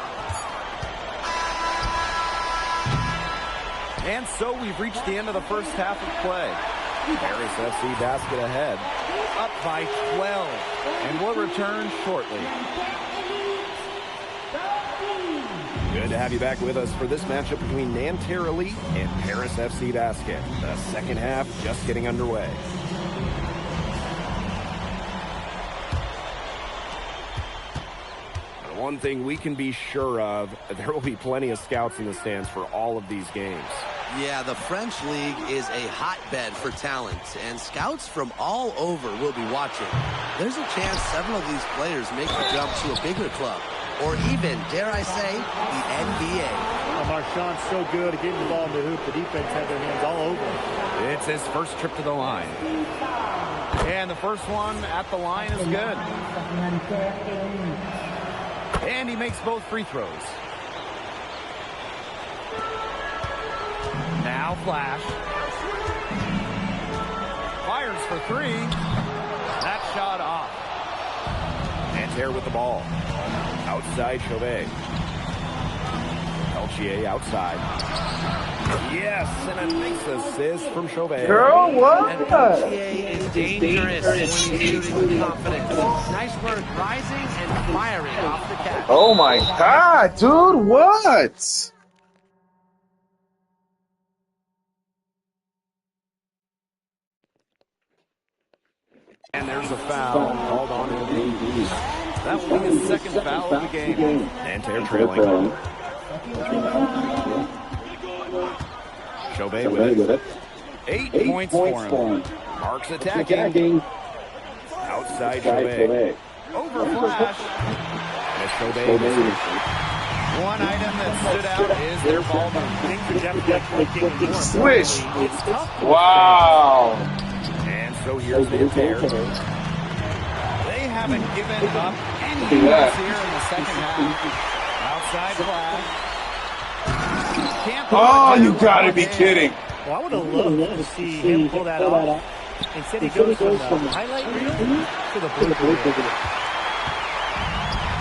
And so we've reached the end of the first half of play. Paris FC basket ahead, up by 12, and we'll return shortly. Good to have you back with us for this matchup between Nanterre Elite and Paris FC Basket. The second half just getting underway. The one thing we can be sure of, there will be plenty of scouts in the stands for all of these games. Yeah, the French League is a hotbed for talent, and scouts from all over will be watching. There's a chance several of these players make the jump to a bigger club, or even, dare I say, the NBA. Oh, Marchand's so good at getting the ball in the hoop. The defense had their hands all over him. It's his first trip to the line. And the first one at the line is good. And he makes both free throws. Now flash. Fires for three. That shot off. Nanterre with the ball. Outside Chauvet. Peltier outside. Yes, and a nice assist from Chauvet. Girl, what? And Peltier is dangerous when he's shooting with confidence. Nice work rising and firing off the catch. Oh my God, dude, what? And there's a foul called on him. That will be his second foul of the game. Nanterre trailing. Chauvet with it. 8 points for him. Marks attacking. Outside Chauvet. Over flash. And Chauvet. One item that stood out is their ball movement. Swish. Wow. And so here's Nanterre. They haven't given up any points here in the second half. Outside flash. Oh, you gotta be kidding. Well, I would have loved to see him pull that off. Instead, he goes from the highlight reel to the blue reel.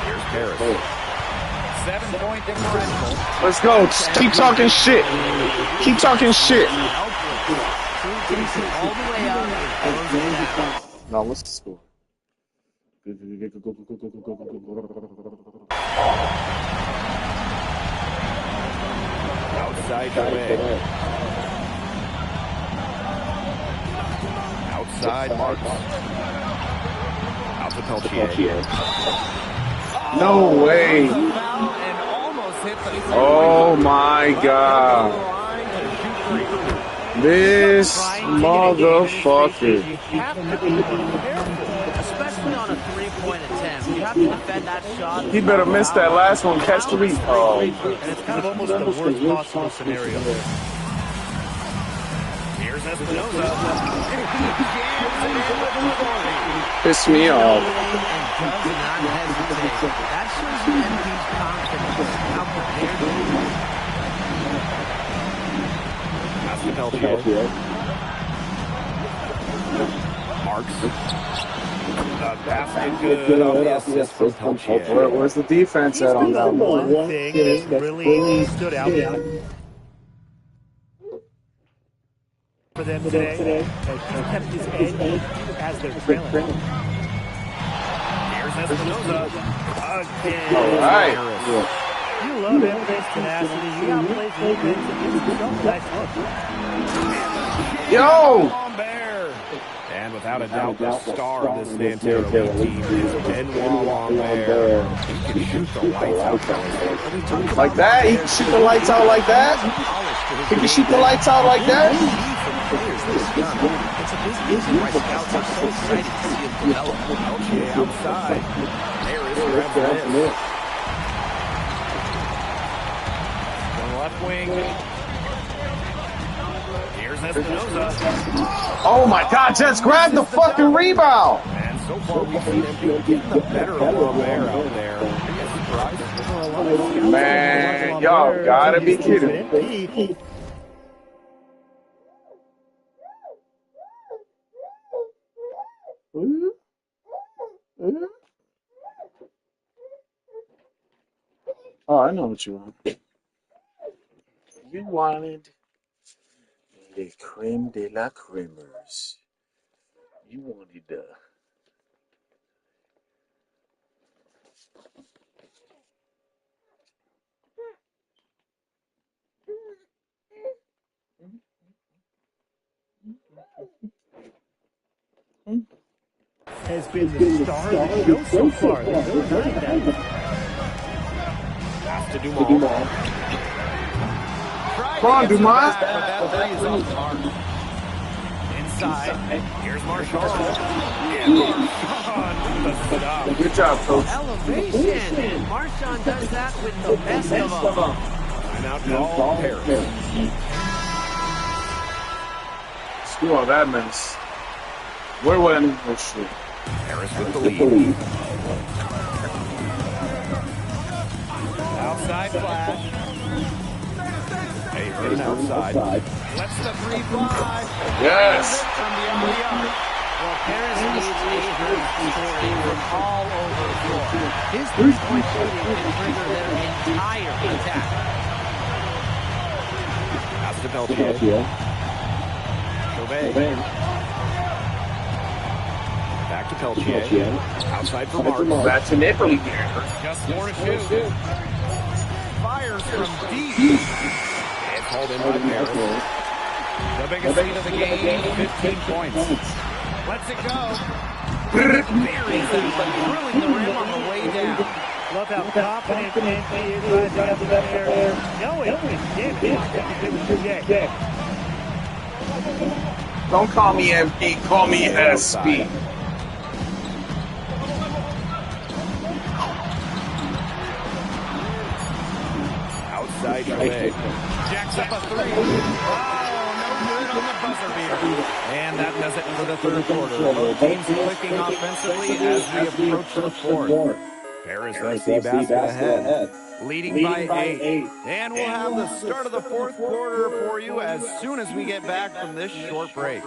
Here's Paris. 7-point differential. Let's go. Keep talking shit. Keep talking shit. No, what's the score? Outside Chauvet. Outside Marks. Out to Peltier. No way. Oh my God. This motherfucker. You have to be careful, especially on a three-point attempt. You have to defend that shot. He better miss that last one. Catch the beat. Oh. And it's kind of almost the worst possible scenario. Here's Espinoza. Piss me off. That shows you NB's confidence. How prepared he is. That's the Peltier. Marks. The basket good on the assist from Peltier. Where's the defense at on that one? One thing that's really stood out for them today, that he kept his edge as they're trailing. Here's Espinoza. Again. All right. You love MP's tenacity. You got plays with it. Nice look. Yo! And without a doubt, the star of this Nanterre team is Benoit Lambert. He can shoot the lights out. Like that? He can shoot the lights out like that? He can shoot the lights out like that? It's a big reason why scouts are so excited to see him develop. Peltier outside. Harris grabs this. On the left wing. Here's Espinoza. Oh my God, Jets, grab the fucking rebound! And so far we've seen him getting the better of Lambert out there. Man, y'all gotta be kidding me. Oh, I know what you want. You wanted the creme de la cremers. You wanted the... Has been the star of the show so far. There's no denying that. Pass to Dumont. Come on, Dumont. But that three is off the mark. Inside. Here's Marshall. And Marshawn with the stop. Good job, coach. Elevation. Marshawn does that with the best of them. Timeout call, Paris. Screw all that mess. We're winning this shit. Paris with the lead. Outside flash. Ahern outside. Lets the three fly. Yes. From the end of the arc. Well, Paris needs Ahern scoring from all over the floor. His three-point shooting can trigger their entire attack. Pass to Peltier. Chauvet. Back to Peltier. Outside for Marks. That's an Italy here. Just more to shoot. Fires from deep. And called in by Paris. The biggest lead of the game, 15 points. Lets it go. Buries that one, drilling the rim on the way down. Love how confident MP is rising up in the air. Knowing damn. Don't call me MP, call me SB. Outside Chauvet. Jacks up a three. Oh, no good on the buzzer beater. And that does it for the third quarter. Both teams clicking offensively as we approach the fourth. Paris FC basket ahead. Leading by 8. And we'll have the start of the fourth quarter for you as soon as we get back from this short break.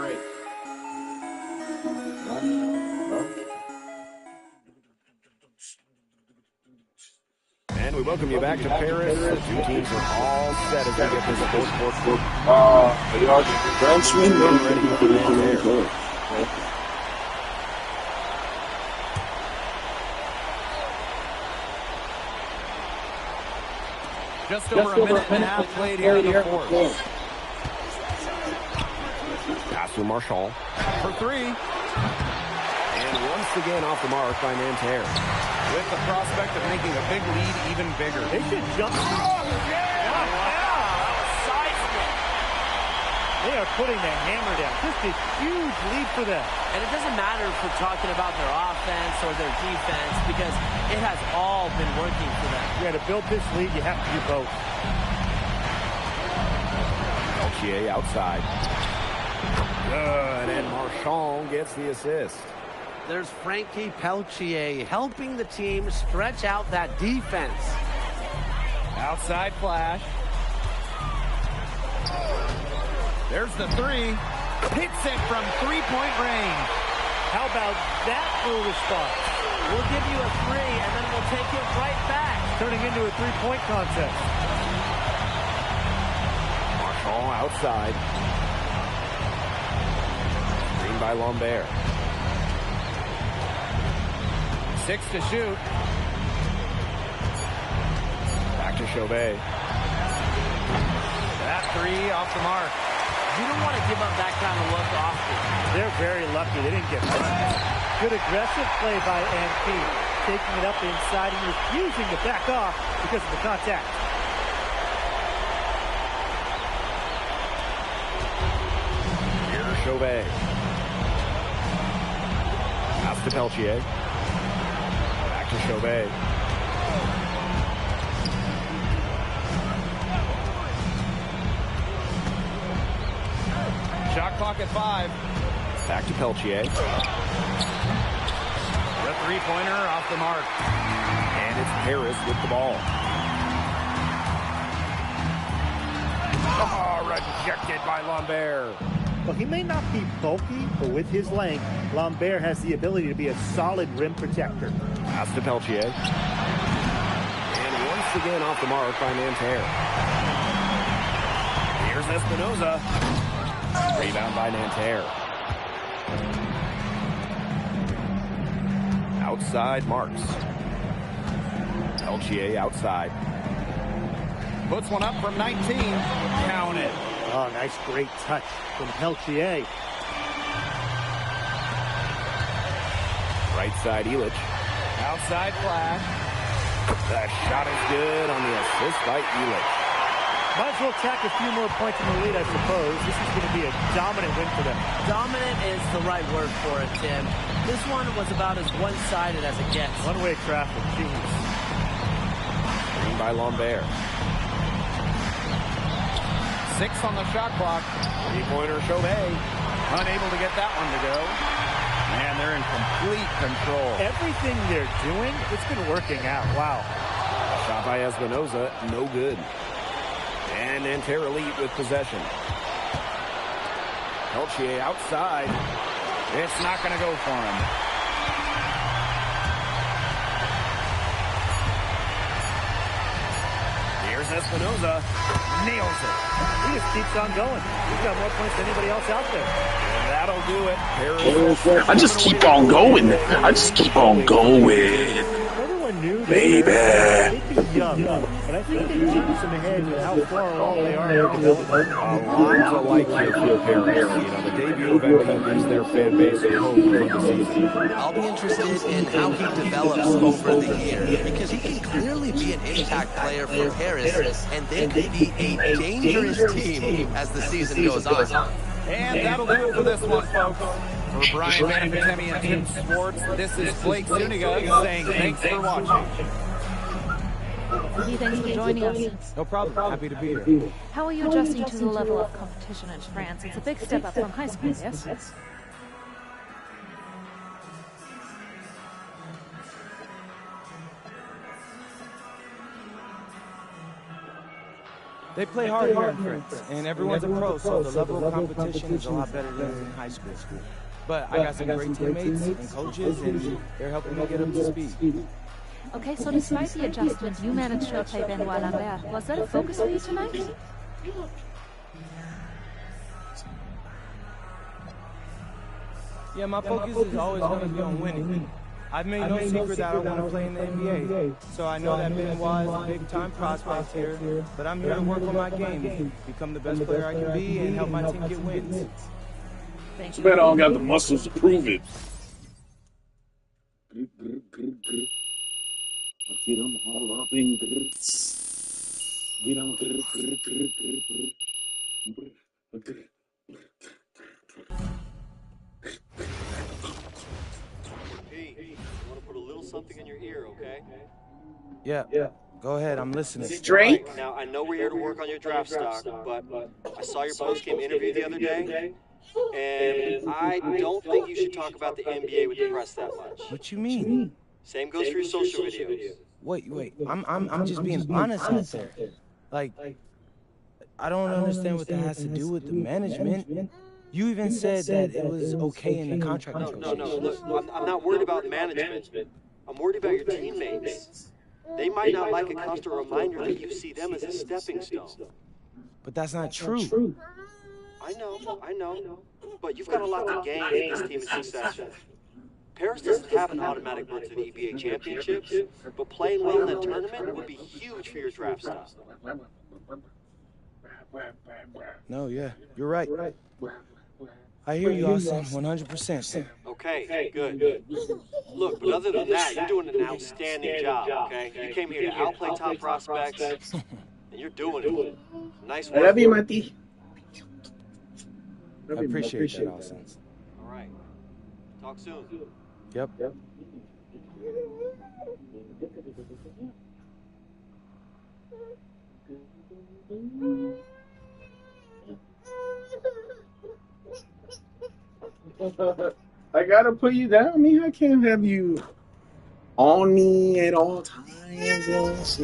And we welcome you back to Paris. The two teams are all set as we get this fourth quarter. They are done swinging. Ready for the air. Just over a minute and a half played here in the fourth. Pass to Marshall for three. And once again off the mark by Nanterre. With the prospect of making a big lead even bigger. They should jump. They are putting the hammer down. Just a huge lead for them. And it doesn't matter if we're talking about their offense or their defense because it has all been working for them. Yeah, to build this lead, you have to do both. Peltier outside. Good, and Marchand gets the assist. There's Frankie Peltier helping the team stretch out that defense. Outside flash. There's the three. Hits it from three-point range. How about that for a response? We'll give you a three, and then we'll take it right back. Turning into a three-point contest. Marshall outside. Screen by Lambert. 6 to shoot. Back to Chauvet. That three off the mark. You don't want to give up that kind of look often. They're very lucky they didn't get burned. Good aggressive play by MP. Taking it up inside and refusing to back off because of the contact. Here's Chauvet. Pass to Peltier. Back to Chauvet. Shot clock at 5. Back to Peltier. The three-pointer off the mark. And it's Paris with the ball. Oh, rejected by Lambert. Well, he may not be bulky, but with his length, Lambert has the ability to be a solid rim protector. Pass to Peltier. And once again off the mark by Nanterre. Here's Espinoza. Rebound by Nanterre. Outside Marks. Peltier outside. Puts one up from 19. Count it. Oh, nice, great touch from Peltier. Right side Elich. Outside Flash. The shot is good on the assist by Elich. Might as well tack a few more points in the lead, I suppose. This is going to be a dominant win for them. Dominant is the right word for it, Tim. This one was about as one-sided as it gets. One-way traffic, jeez. Green by Lambert. 6 on the shot clock. Three-pointer Chauvet. Unable to get that one to go. Man, they're in complete control. Everything they're doing, it's been working out. Wow. Shot by Espinoza, no good. And Nanterre Elite with possession. Peltier outside. It's not going to go for him. Here's Espinoza. Nails it. He just keeps on going. He's got more points than anybody else out there. And that'll do it. I just keep on going. I just keep on going. Everyone knew Baby. They'd be young, but I think they keep some ahead with how far along they are in development. A lot to like here for the Paris. You know, the debut of MVP gives their fan base a hope for the season. I'll be interested in how he develops over the year, because he can clearly be an impact player for Paris, and they could be a dangerous team as the season goes on. And that'll do it for this one, folks. For Brian Manafantemi and Tim Swartz, this is Blake Zuniga saying thanks for watching. Thanks for joining us. No problem. Happy to be here. How are you adjusting to the level of competition in France? It's a big step up from high school, yes? They play hard here in France, and everyone's a pro, so the level of competition is a lot better than in high school. But I got some great teammates and coaches, and they're helping me get up to speed. Okay, so despite the adjustment, you managed to play Benoit Lambert. Was that a focus for you tonight? Yeah, my focus is always going to be on winning. I've made no secret that I want to play in the NBA, so I know that Benoit is a big-time prospect here, but I'm here to work on my game, become the best player I can be, and help my team get wins. This man all got the muscles to prove it. Get them all up in get them. Hey, I want to put a little something in your ear, okay? Yeah. Go ahead, I'm listening. Straight? Now, I know we're here to work on your draft stock, but I saw your post-game interview the other day, and I don't think you should talk about the NBA with the press that much. What you mean? Same goes for your social videos. Wait. I'm just being honest out there. Like, I don't understand what that has to do with the management. You even said that it was okay in the contract negotiations. No. Look, I'm not worried about management. I'm worried about your teammates. They might not like a constant reminder that you see them as a stepping stone. But that's not true. I know. But you've got a lot to gain if this team is successful. Paris doesn't have an automatic berth to the EBA championships, but playing well in that tournament would be huge for your draft stock. No, yeah, you're right. I hear you, Austin, 100%. Okay, good. Look, but other than that, you're doing an outstanding job, okay? You came here to outplay top prospects, and you're doing it. Nice work. I love you, Mati. I appreciate that, Austin. All right. Talk soon. Yep. I gotta put you down, man. I can't have you on me at all times.